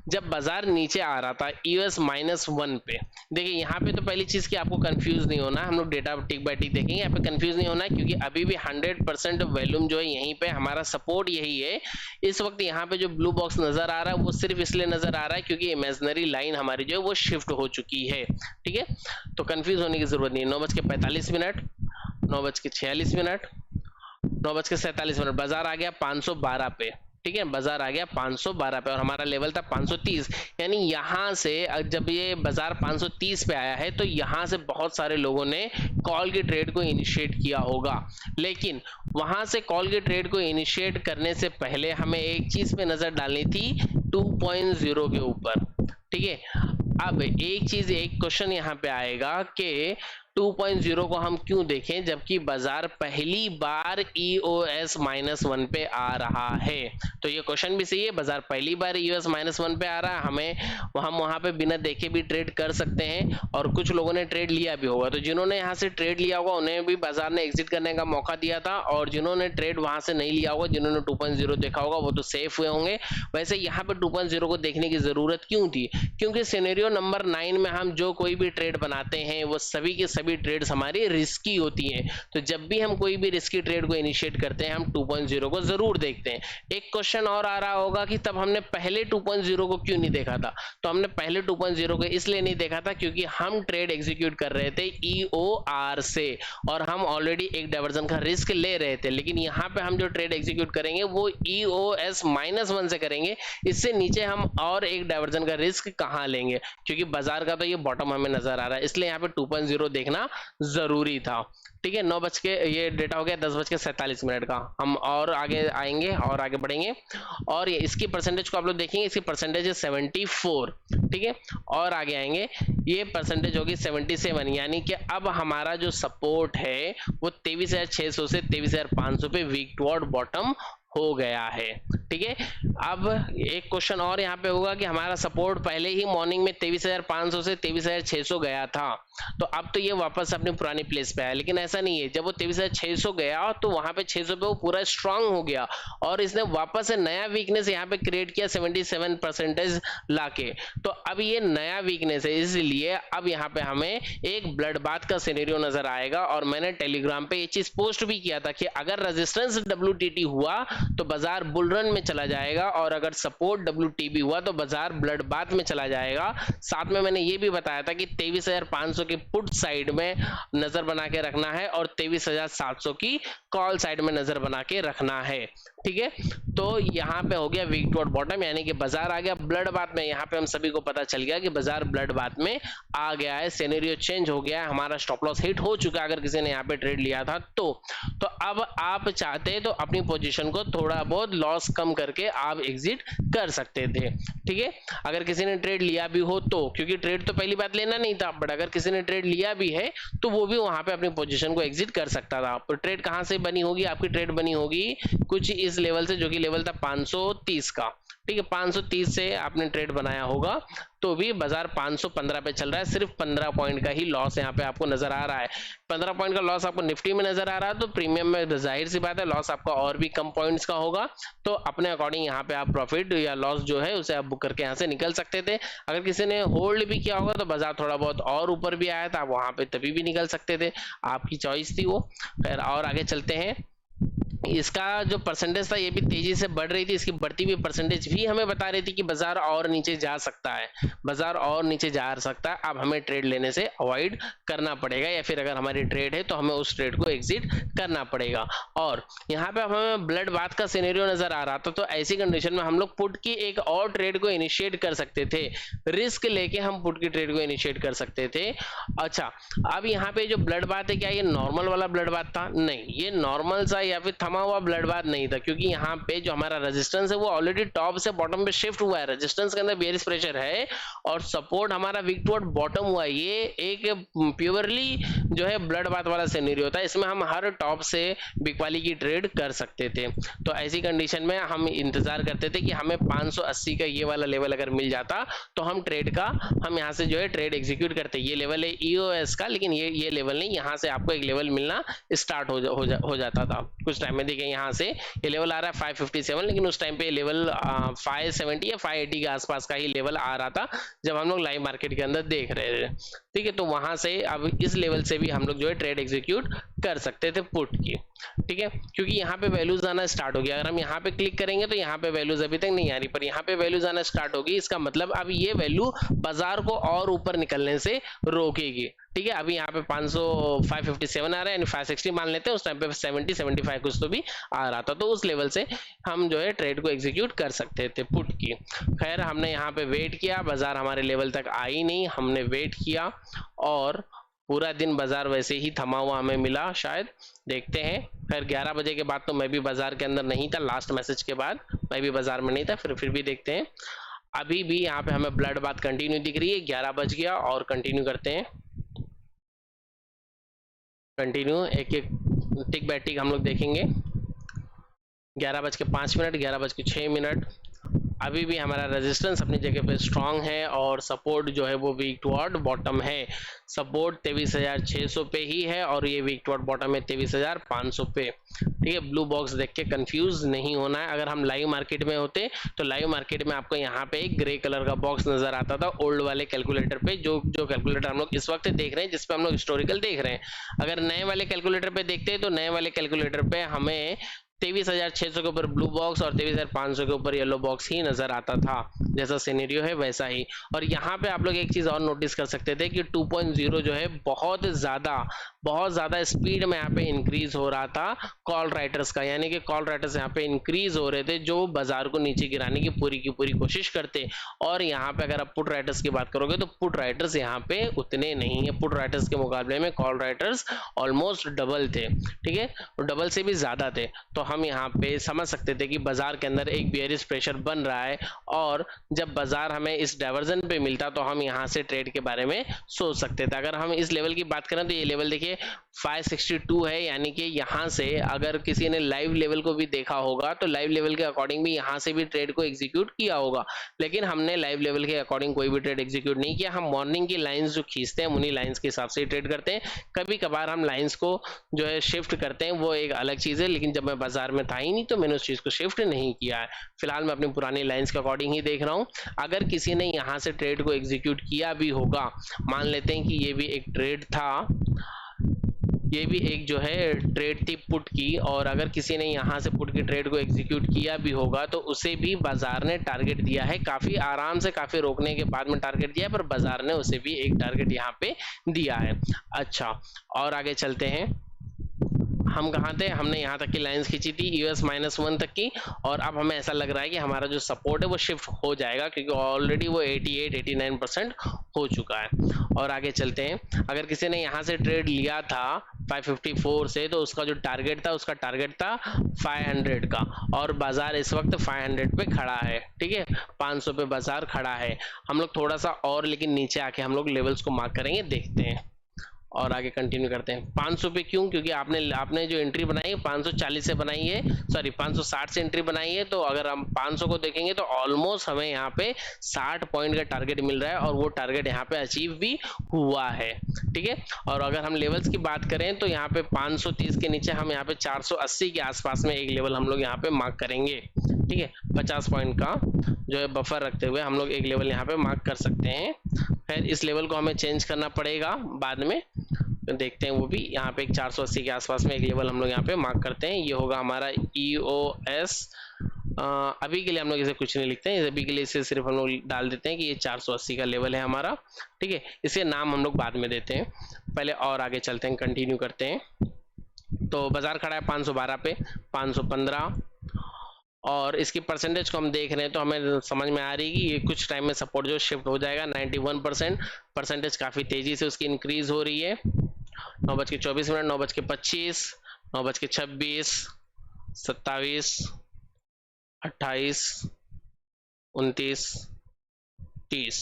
जब बाजार नीचे आ रहा था EOS -1 पे, देखिए यहाँ पे तो पहली चीज की आपको कंफ्यूज नहीं होना, हम लोग डेटा टिक बाय टिक देखेंगे, यहाँ पे कंफ्यूज नहीं होना है क्योंकि अभी भी 100% वॉल्यूम जो है यहीं पे, हमारा सपोर्ट यही है। इस वक्त यहाँ पे जो ब्लू बॉक्स नजर आ रहा है वो सिर्फ इसलिए नजर आ रहा है क्योंकि इमेजिनरी लाइन हमारी जो है वो शिफ्ट हो चुकी है, ठीक है। तो कंफ्यूज होने की जरूरत नहीं है। 9:45, 9:46, 9:47, बाजार आ गया 512 पे, ठीक है। बाजार आ गया 512 पे और हमारा लेवल था 530, यानी यहाँ से जब ये बाजार 530 पे आया है तो यहाँ से बहुत सारे लोगों ने कॉल की ट्रेड को इनिशिएट किया होगा, लेकिन वहां से कॉल की ट्रेड को इनिशिएट करने से पहले हमें एक चीज पे नजर डालनी थी 2.0 के ऊपर, ठीक है। अब एक चीज, एक क्वेश्चन यहाँ पे आएगा कि 2.0 को हम क्यों देखें जबकि बाजार पहली बार EOS -1 पे आ रहा है? तो ये क्वेश्चन भी सही है, बाजार पहली बार EOS -1 पे आ रहा है, हम वहां पे बिना देखे भी ट्रेड कर सकते हैं और कुछ लोगों ने ट्रेड लिया भी होगा। तो जिन्होंने यहाँ से ट्रेड लिया होगा उन्हें भी बाजार ने एग्जिट करने का मौका दिया था, और जिन्होंने ट्रेड वहां से नहीं लिया होगा, जिन्होंने 2.0 देखा होगा, वो तो सेफ हुए होंगे। वैसे यहाँ पे 2.0 को देखने की जरूरत क्यों थी? क्योंकि सिनेरियो नंबर 9 में हम जो कोई भी ट्रेड बनाते हैं वो सभी के सभी ट्रेड्स हमारी रिस्की होती हैं। तो जब भी हम कोई भी रिस्की ट्रेड को इनिशिएट करते हैं हम 2.0 को जरूर देखते हैं। एक क्वेश्चन और आ रहा होगा कि तब हमने पहले 2.0 को क्यों नहीं देखा था? तो हमने पहले 2.0 को इसलिए नहीं देखा था क्योंकि हम ट्रेड एग्जीक्यूट कर रहे थे EOR से, और हम ऑलरेडी एक डाइवर्जन का रिस्क ले रहे थे। लेकिन यहाँ पे हम जो ट्रेड एग्जीक्यूट करेंगे वो EOS -1 से करेंगे, इससे नीचे हम और एक डाइवर्जन का रिस्क कहाँ लेंगे? क्योंकि बाजार का तो ये बॉटम हमें नजर आ रहा है, इसलिए यहाँ पे 2.0 देखना जरूरी था। ठीक है, 9 बज के ये डेटा हो गया 10:47 का। हम और आगे आएंगे और आगे बढ़ेंगे, और ये इसकी परसेंटेज को आप लोग देखेंगे, इसकी परसेंटेज है 74। ठीक है, और आगे आएंगे, ये परसेंटेज होगी 77, यानी कि अब हमारा जो सपोर्ट है वो 23,600 से 23,500 पे वीक टुवर्ड बॉटम हो गया है। ठीक है, अब एक क्वेश्चन और यहाँ पे होगा कि हमारा सपोर्ट पहले ही मॉर्निंग में 23,500 से 23,600 गया था, तो अब तो ये वापस अपनी पुरानी प्लेस पे है। लेकिन ऐसा नहीं है, जब वो 23,600 गया तो वहां पे 600 पे वो पूरा स्ट्रांग हो गया और इसने वापस से नया वीकनेस यहाँ पे क्रिएट किया 77% लाके। तो अब ये नया वीकनेस है, इसलिए अब यहाँ पे हमें एक ब्लड बाथ का सिनेरियो नजर आएगा। और मैंने टेलीग्राम पे ये चीज पोस्ट भी किया था कि अगर रेजिस्टेंस WTT हुआ तो बाजार बुल रन में चला जाएगा, और अगर सपोर्ट WTB हुआ तो बाजार ब्लड बाथ में चला जाएगा। साथ में मैंने ये भी बताया था कि 23,500 की पुट साइड में नजर बना के रखना है और 23,700 की कॉल साइड में नजर बना के रखना है। ठीक है, तो यहाँ पे हो गया वीक टुवर्ड बॉटम, यानी कि बाजार आ गया ब्लड बाथ में। यहाँ पे हम सभी को पता चल गया कि बाजार ब्लड बाथ में आ गया है, सिनेरियो चेंज हो गया है, हमारा स्टॉप लॉस हिट हो चुका है अगर किसी ने यहाँ पे ट्रेड लिया था तो अब आप चाहते तो अपनी पोजीशन को थोड़ा बहुत लॉस कम करके आप एग्जिट कर सकते थे। ठीक है, अगर किसी ने ट्रेड लिया भी हो तो, क्योंकि ट्रेड तो पहली बात लेना नहीं था, बट अगर किसी ने ट्रेड लिया भी है तो वो भी वहां पे अपनी पोजीशन को एग्जिट कर सकता था। तो ट्रेड कहां से बनी होगी? आपकी ट्रेड बनी होगी कुछ इस लेवल से, जो कि लेवल था 530 का। ठीक है, 530 से आपने ट्रेड बनाया होगा, तो भी बाजार 515 पे चल रहा है, सिर्फ 15 पॉइंट का ही लॉस यहाँ पे आपको नजर आ रहा है। 15 पॉइंट का लॉस आपको निफ्टी में नजर आ रहा है, तो प्रीमियम में जाहिर सी बात है लॉस आपका और भी कम पॉइंट्स का होगा। तो अपने अकॉर्डिंग यहाँ पे आप प्रॉफिट या लॉस जो है उसे आप बुक करके यहाँ से निकल सकते थे। अगर किसी ने होल्ड भी किया होगा तो बाजार थोड़ा बहुत और ऊपर भी आया था, आप वहां पे तभी भी निकल सकते थे, आपकी चॉइस थी वो। फिर और आगे चलते हैं, इसका जो परसेंटेज था ये भी तेजी से बढ़ रही थी, इसकी बढ़ती हुई परसेंटेज भी हमें बता रही थी कि बाजार और नीचे जा सकता है, बाजार और नीचे जा सकता है। अब हमें ट्रेड लेने से अवॉइड करना पड़ेगा, या फिर अगर हमारी ट्रेड है तो हमें उस ट्रेड को एग्जिट करना पड़ेगा। और यहाँ पे हमें ब्लड बाथ का सिनेरियो नजर आ रहा था, तो ऐसी कंडीशन में हम लोग पुट की एक और ट्रेड को इनिशिएट कर सकते थे, रिस्क लेके हम पुट की ट्रेड को इनिशिएट कर सकते थे। अच्छा, अब यहाँ पे जो ब्लड बाथ है, क्या ये नॉर्मल वाला ब्लड बाथ था? नहीं, ये नॉर्मल सा या फिर थमा हुआ ब्लड बाथ नहीं था, क्योंकि यहाँ पे जो हमारा रेजिस्टेंस है वो ऑलरेडी टॉप से बॉटम पे शिफ्ट हुआ है, रेजिस्टेंस के अंदर बेयरिश प्रेशर है और सपोर्ट हमारा वीक टुवर्ड बॉटम हुआ है। ये एक प्योरली जो है ब्लड बाथ वाला सिनेरियो था, इसमें हम हर टॉप से बिग वाली की ट्रेड कर सकते थे। तो ऐसी कंडीशन में हम इंतजार करते थे कि हमें 580 का ये वाला लेवल अगर मिल जाता तो हम ट्रेड का हम यहाँ से जो है ट्रेड एग्जीक्यूट करते। ये लेवल है EOS का, लेकिन ये लेवल नहीं, यहाँ से आपको एक लेवल मिलना स्टार्ट हो जाता था। कुछ टाइम में देखिए यहाँ से ये लेवल आ रहा है 557, लेकिन उस टाइम पे लेवल 570 या 580 के आसपास का ही लेवल आ रहा था जब हम लोग लाइव मार्केट के अंदर देख रहे थे। ठीक है, तो वहां से अब इस लेवल से भी हम लोग जो है ट्रेड एग्जीक्यूट कर सकते थे पुट की। ठीक है, क्योंकि यहाँ पे वैल्यूज आना स्टार्ट हो गया। अगर हम यहाँ पे क्लिक करेंगे तो यहाँ पे वैल्यूज अभी तक नहीं आ रही, पर यहाँ पे वैल्यूज आना स्टार्ट होगी, इसका मतलब अब ये वैल्यू बाजार को और ऊपर निकलने से रोकेगी। ठीक है, अभी यहाँ पे 557 आ रहा है, यानी 560 मान लेते हैं, उस टाइम पे 70-75 कुछ तो भी आ रहा था, तो उस लेवल से हम जो है ट्रेड को एग्जीक्यूट कर सकते थे पुट की। खैर, हमने यहाँ पे वेट किया, बाजार हमारे लेवल तक आई नहीं, हमने वेट किया और पूरा दिन बाजार वैसे ही थमा हुआ हमें मिला शायद, देखते हैं। खैर 11 बजे के बाद तो मैं भी बाजार के अंदर नहीं था, लास्ट मैसेज के बाद मैं भी बाजार में नहीं था, फिर भी देखते हैं। अभी भी यहाँ पे हमें ब्लड बाथ कंटिन्यू दिख रही है, 11 बज गया और कंटिन्यू करते हैं। कंटिन्यू, एक एक टिक बाय टिक हम लोग देखेंगे। 11:05, 11:06। अभी भी हमारा रेजिस्टेंस अपनी जगह पे स्ट्रांग है और सपोर्ट जो है वो वीक टुवर्ड बॉटम है। सपोर्ट 23,600 पे ही है और ये वीक टुवर्ड बॉटम है 23,500 पे। ठीक है, ब्लू बॉक्स देख के कंफ्यूज नहीं होना है। अगर हम लाइव मार्केट में होते तो लाइव मार्केट में आपको यहाँ पे एक ग्रे कलर का बॉक्स नजर आता था ओल्ड वाले कैलकुलेटर पे, जो कैलकुलेटर हम लोग इस वक्त देख रहे हैं, जिसपे हम लोग हिस्टोरिकल देख रहे हैं। अगर नए वाले कैलकुलेटर पे देखते हैं तो नए वाले कैलकुलेटर पे हमें 23,600 के ऊपर ब्लू बॉक्स और 23,500 के ऊपर येलो बॉक्स ही नजर आता था। जैसा सिनेरियो है वैसा ही। और यहाँ पे आप लोग एक चीज और नोटिस कर सकते थे कि 2.0 जो है बहुत ज्यादा स्पीड में यहाँ पे इंक्रीज हो रहा था कॉल राइटर्स का, यानी कि कॉल राइटर्स यहाँ पे इंक्रीज हो रहे थे जो बाजार को नीचे गिराने की पूरी कोशिश करते। और यहाँ पे अगर आप पुट राइटर्स की बात करोगे तो पुट राइटर्स यहाँ पे उतने नहीं है। पुट राइटर्स के मुकाबले में कॉल राइटर्स ऑलमोस्ट डबल थे। ठीक है, डबल से भी ज्यादा थे। तो हम यहाँ पे समझ सकते थे कि बाजार के अंदर एक बेयरिश प्रेशर बन रहा है और जब बाजार हमें इस डाइवर्जन पे मिलता तो हम यहाँ से ट्रेड के बारे में सोच सकते थे। अगर हम इस लेवल की बात करें तो ये लेवल देखिए 562 है, यानी कि यहाँ से अगर किसी ने लाइव लेवल को भी देखा होगा तो लाइव लेवल के अकॉर्डिंग भी यहाँ से भी ट्रेड को एग्जीक्यूट किया होगा। लेकिन हमने लाइव लेवल के अकॉर्डिंग कोई भी ट्रेड एग्जीक्यूट नहीं किया। हम मॉर्निंग की लाइंस जो खींचते हैं उन्हीं लाइंस के हिसाब से ट्रेड करते हैं। कभी कभार हम लाइंस को जो है शिफ्ट करते हैं, वो एक अलग चीज है, लेकिन जब मैं बाजार में था ही नहीं तो मैंने उस चीज को शिफ्ट नहीं किया है। फिलहाल मैं अपनी पुरानी लाइंस के अकॉर्डिंग ही देख रहा हूँ। अगर किसी ने यहाँ से ट्रेड को एग्जीक्यूट किया भी होगा, मान लेते हैं कि ये भी एक ट्रेड था, ये भी एक जो है ट्रेड थी पुट की, और अगर किसी ने यहाँ से पुट की ट्रेड को एग्जीक्यूट किया भी होगा तो उसे भी बाजार ने टारगेट दिया है। काफी आराम से, काफी रोकने के बाद में टारगेट दिया है, पर बाजार ने उसे भी एक टारगेट यहाँ पे दिया है। अच्छा, और आगे चलते हैं। हम कहाँ थे, हमने यहाँ तक की लाइंस खींची थी US-1 तक की, और अब हमें ऐसा लग रहा है कि हमारा जो सपोर्ट है वो शिफ्ट हो जाएगा क्योंकि ऑलरेडी वो 88-89% हो चुका है। और आगे चलते हैं। अगर किसी ने यहाँ से ट्रेड लिया था 554 से तो उसका जो टारगेट था, उसका टारगेट था 500 का, और बाजार इस वक्त 500 पे खड़ा है। ठीक है, 500 पे बाजार खड़ा है। हम लोग थोड़ा सा और लेकिन नीचे आके हम लोग लेवल्स को मार्क करेंगे, देखते हैं और आगे कंटिन्यू करते हैं। 500 पे क्यों, क्योंकि आपने जो एंट्री बनाई है 540 से बनाई है, सॉरी 560 से एंट्री बनाई है। तो अगर हम 500 को देखेंगे तो ऑलमोस्ट हमें यहाँ पे 60 पॉइंट का टारगेट मिल रहा है और वो टारगेट यहाँ पे अचीव भी हुआ है। ठीक है, और अगर हम लेवल्स की बात करें तो यहाँ पे 530 के नीचे हम यहाँ पे 480 के आसपास में एक लेवल हम लोग यहाँ पे मार्क करेंगे। ठीक है, 50 पॉइंट का जो है बफर रखते हुए हम लोग एक लेवल यहाँ पे मार्क कर सकते हैं। फिर इस लेवल को हमें चेंज करना पड़ेगा बाद में, तो देखते हैं वो भी। यहाँ पे एक 480 के आसपास में एक लेवल हम लोग यहाँ पे मार्क करते हैं। ये होगा हमारा EOS। अभी के लिए हम लोग इसे कुछ नहीं लिखते हैं, अभी के लिए इसे सिर्फ हम लोग डाल देते हैं कि ये 480 का लेवल है हमारा। ठीक है, इसे नाम हम लोग बाद में देते हैं, पहले और आगे चलते हैं, कंटिन्यू करते हैं। तो बाजार खड़ा है 512 पे, 515, और इसकी परसेंटेज को हम देख रहे हैं तो हमें समझ में आ रही है कि ये कुछ टाइम में सपोर्ट जो शिफ्ट हो जाएगा 91%। परसेंटेज काफ़ी तेज़ी से उसकी इंक्रीज हो रही है। 9:24, 9:25, 9:26, 27, 28, 29, 30,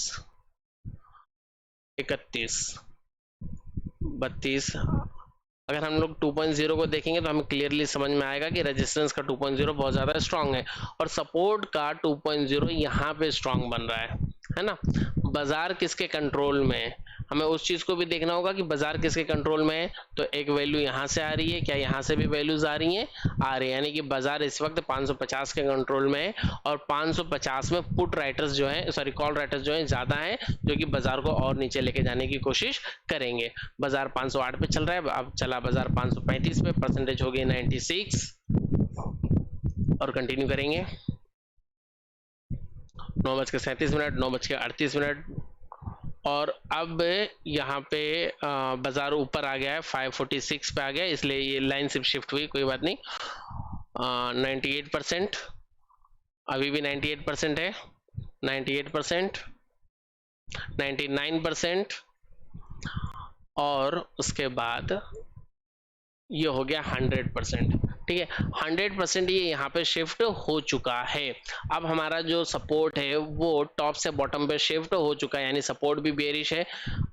31, 32। अगर हम लोग 2.0 को देखेंगे तो हमें क्लियरली समझ में आएगा कि रेजिस्टेंस का 2.0 बहुत ज़्यादा स्ट्रांग है और सपोर्ट का 2.0 यहाँ पे स्ट्रांग बन रहा है ना। बाजार किसके कंट्रोल में है, हमें उस चीज़ को भी देखना होगा कि बाजार किसके कंट्रोल में है। तो एक वैल्यू यहाँ से आ रही है, क्या यहाँ से भी वैल्यूज आ रही हैं, आ रही है, यानी कि बाजार इस वक्त 550 के कंट्रोल में है और 550 में पुट राइटर्स जो है, सॉरी कॉल राइटर्स जो है ज़्यादा हैं, जो कि बाजार को और नीचे लेके जाने की कोशिश करेंगे। बाजार 508 पे चल रहा है, अब चला बाजार 535 पे, परसेंटेज हो गई 96, और कंटिन्यू करेंगे। 9:37, 9:38, और अब यहाँ पे बाजार ऊपर आ गया है, 546 पे आ गया, इसलिए ये लाइन सिर्फ शिफ्ट हुई, कोई बात नहीं। 98%, अभी भी 98% है, 98%, 99%, और उसके बाद ये हो गया 100%। ठीक है, 100% ये यहाँ पे शिफ्ट हो चुका है। अब हमारा जो सपोर्ट है वो टॉप से बॉटम पे शिफ्ट हो चुका है, यानी सपोर्ट भी बेरिश है,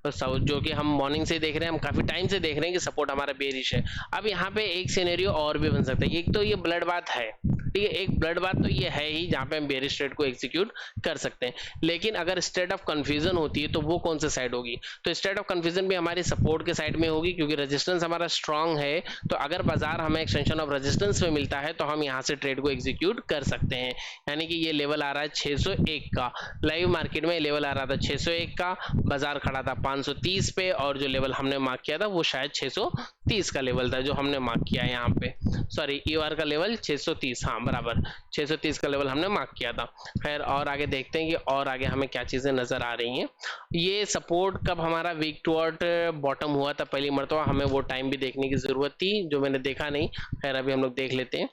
जो कि हम मॉर्निंग से देख रहे हैं, हम काफी टाइम से देख रहे हैं कि सपोर्ट हमारा बेरिश है। अब यहाँ पे एक सिनेरियो और भी बन सकता है। एक तो ये ब्लड बाथ है, ठीक है, एक ब्लड बाथ तो ये है ही जहाँ पे हम बेरिश ट्रेड को एग्जीक्यूट कर सकते हैं। लेकिन अगर स्टेट ऑफ कंफ्यूजन होती है तो वो कौन से साइड होगी? तो स्टेट ऑफ कंफ्यूजन भी हमारी सपोर्ट के साइड में होगी, क्योंकि रेजिस्टेंस हमारा स्ट्रांग है। तो अगर बाजार हमें एक्सटेंशन ऑफ रेजिस्टेंस में मिलता है तो हम यहाँ से ट्रेड को एग्जीक्यूट कर सकते हैं। यानी कि ये लेवल आ रहा है 601 का, लाइव मार्केट में लेवल आ रहा था 601 का, बाजार खड़ा था 530 पे, और जो लेवल हमने मार्क किया था वो शायद 630 का लेवल था जो हमने मार्क किया है यहाँ पे, सॉरी ईआर का लेवल 630, हाँ बराबर 630 का लेवल हमने मार्क किया था। खैर और आगे देखते हैं कि और आगे हमें क्या चीजें नजर आ रही हैं। ये सपोर्ट कब हमारा वीक टुवर्ड बॉटम हुआ था पहली मरतबा, हमें वो टाइम भी देखने की जरूरत थी जो मैंने देखा नहीं। खैर अभी हम लोग देख लेते हैं।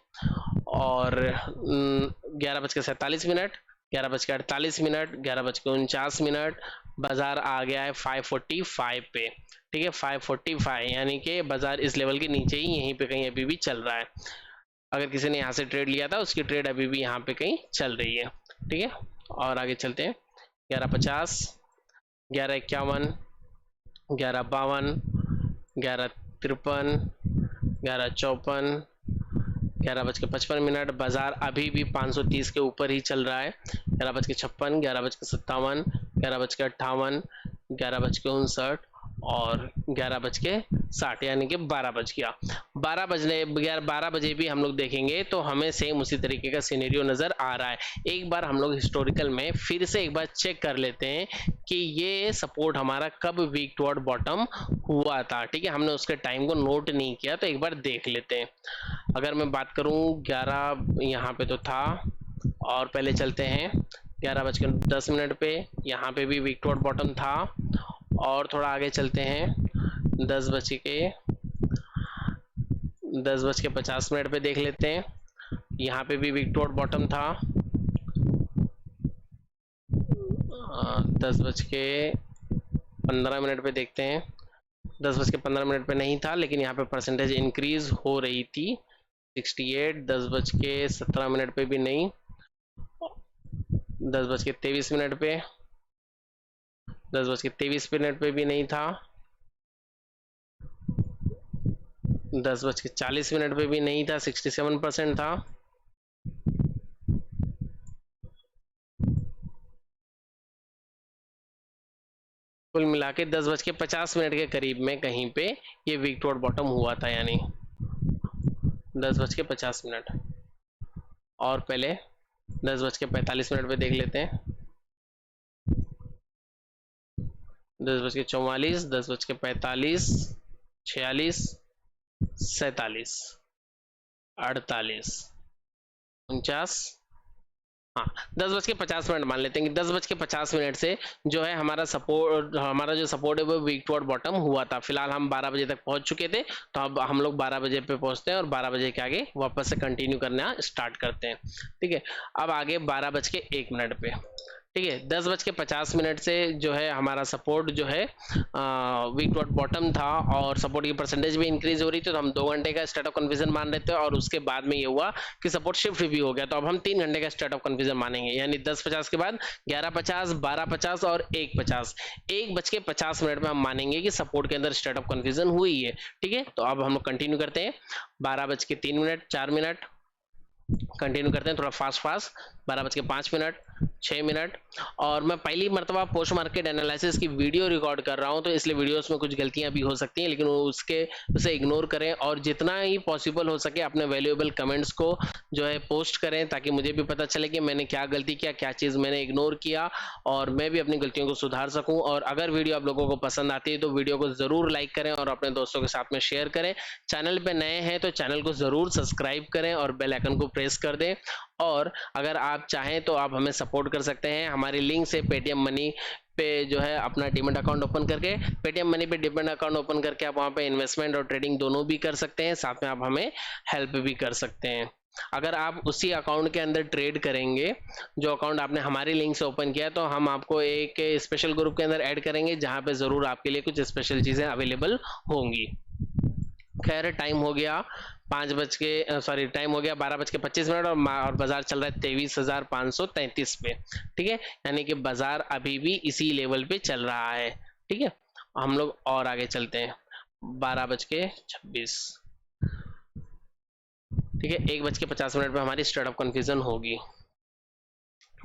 और 11:47, 11:48, 11:49, बाजार आ गया है 545 पे, ठीक है 545, यानी कि बाजार इस लेवल के नीचे ही यहीं पे कहीं अभी भी चल रहा है। अगर किसी ने यहाँ से ट्रेड लिया था उसकी ट्रेड अभी भी यहाँ पे कहीं चल रही है, ठीक है। और आगे चलते हैं। 11:50, 11:51, 11:52, 11:53, 11:54, 11:55, बाजार अभी भी 530 के ऊपर ही चल रहा है। 11:56, 11:57, 11:58, 11:59 और 11:60, यानी कि 12 बज गया। 12 बजे भी हम लोग देखेंगे तो हमें सेम उसी तरीके का सिनेरियो नजर आ रहा है। एक बार हम लोग हिस्टोरिकल में फिर से एक बार चेक कर लेते हैं कि ये सपोर्ट हमारा कब वीक टुवर्ड बॉटम हुआ था, ठीक है। हमने उसके टाइम को नोट नहीं किया तो एक बार देख लेते हैं। अगर मैं बात करूं 11 यहाँ पे तो था, और पहले चलते हैं 11:10 पे, यहाँ पे भी वीक टुवर्ड बॉटम था। और थोड़ा आगे चलते हैं 10:50 पे देख लेते हैं, यहाँ पे भी वीक टुवर्ड बॉटम था। 10:15 पे देखते हैं, 10:15 पे नहीं था, लेकिन यहाँ पे परसेंटेज इंक्रीज हो रही थी 68। 10:17 पे भी नहीं, 10:23 पे, 10:23 पे भी नहीं था, 10:40 पे भी नहीं था, 67% था। कुल मिला के 10:50 के करीब में कहीं पे ये वीक टुवर्ड बॉटम हुआ था, यानी 10:50। और पहले 10:45 पे देख लेते हैं, 10:44, 10:45, 46, 47, 48, 49, हाँ 10:50 मान लेते हैं कि 10:50 से जो है हमारा जो सपोर्ट है वो वीक टुवर्ड बॉटम हुआ था। फिलहाल हम 12 बजे तक पहुंच चुके थे, तो अब हम लोग 12 बजे पे पहुंचते हैं और 12 बजे के आगे वापस से कंटिन्यू करना स्टार्ट करते हैं, ठीक है। अब आगे 12:01 पे, ठीक है। 10:50 से जो है हमारा सपोर्ट जो है वीक टुवर्ड बॉटम था और सपोर्ट की परसेंटेज भी इंक्रीज हो रही थी, तो हम 2 घंटे का स्टेट ऑफ कन्फ्यूजन मान रहे थे, और उसके बाद में ये हुआ कि सपोर्ट शिफ्ट भी हो गया, तो अब हम 3 घंटे का स्टेट ऑफ कन्फ्यूजन मानेंगे, यानी 10:50 के बाद 11:50, 12:50 और 1:50, 1:50 में हम मानेंगे कि सपोर्ट के अंदर स्टेट ऑफ कन्फ्यूजन हुई है, ठीक है। तो अब हम लोग कंटिन्यू करते हैं 12:03, 4 कंटिन्यू करते हैं थोड़ा फास्ट 12:05, 6। और मैं पहली मरतबा पोस्ट मार्केट एनालिसिस की वीडियो रिकॉर्ड कर रहा हूं, तो इसलिए वीडियोस में कुछ गलतियां भी हो सकती हैं, लेकिन उसे इग्नोर करें और जितना ही पॉसिबल हो सके अपने वैल्यूएबल कमेंट्स को जो है पोस्ट करें, ताकि मुझे भी पता चले कि मैंने क्या गलती किया, क्या चीज़ मैंने इग्नोर किया, और मैं भी अपनी गलतियों को सुधार सकूँ। और अगर वीडियो आप लोगों को पसंद आती है तो वीडियो को ज़रूर लाइक करें और अपने दोस्तों के साथ में शेयर करें। चैनल पर नए हैं तो चैनल को ज़रूर सब्सक्राइब करें और बेल आइकन को प्रेस कर दें। और अगर आप चाहें तो आप हमें सपोर्ट कर सकते हैं, हमारी लिंक से पेटीएम मनी पे जो है अपना डीमैट अकाउंट ओपन करके, पेटीएम मनी पे डीमैट अकाउंट ओपन करके आप वहाँ पे इन्वेस्टमेंट और ट्रेडिंग दोनों भी कर सकते हैं, साथ में आप हमें हेल्प भी कर सकते हैं। अगर आप उसी अकाउंट के अंदर ट्रेड करेंगे जो अकाउंट आपने हमारी लिंक से ओपन किया, तो हम आपको एक स्पेशल ग्रुप के अंदर ऐड करेंगे जहाँ पे ज़रूर आपके लिए कुछ स्पेशल चीज़ें अवेलेबल होंगी। खैर टाइम हो गया टाइम हो गया 12:25 और बाजार चल रहा है 23,533 पे। ठीक है, यानी कि बाजार अभी भी इसी लेवल पे चल रहा है। ठीक है, हम लोग और आगे चलते हैं। 12:26, ठीक है, 1:50 पे हमारी स्टार्टअप कन्फ्यूजन होगी।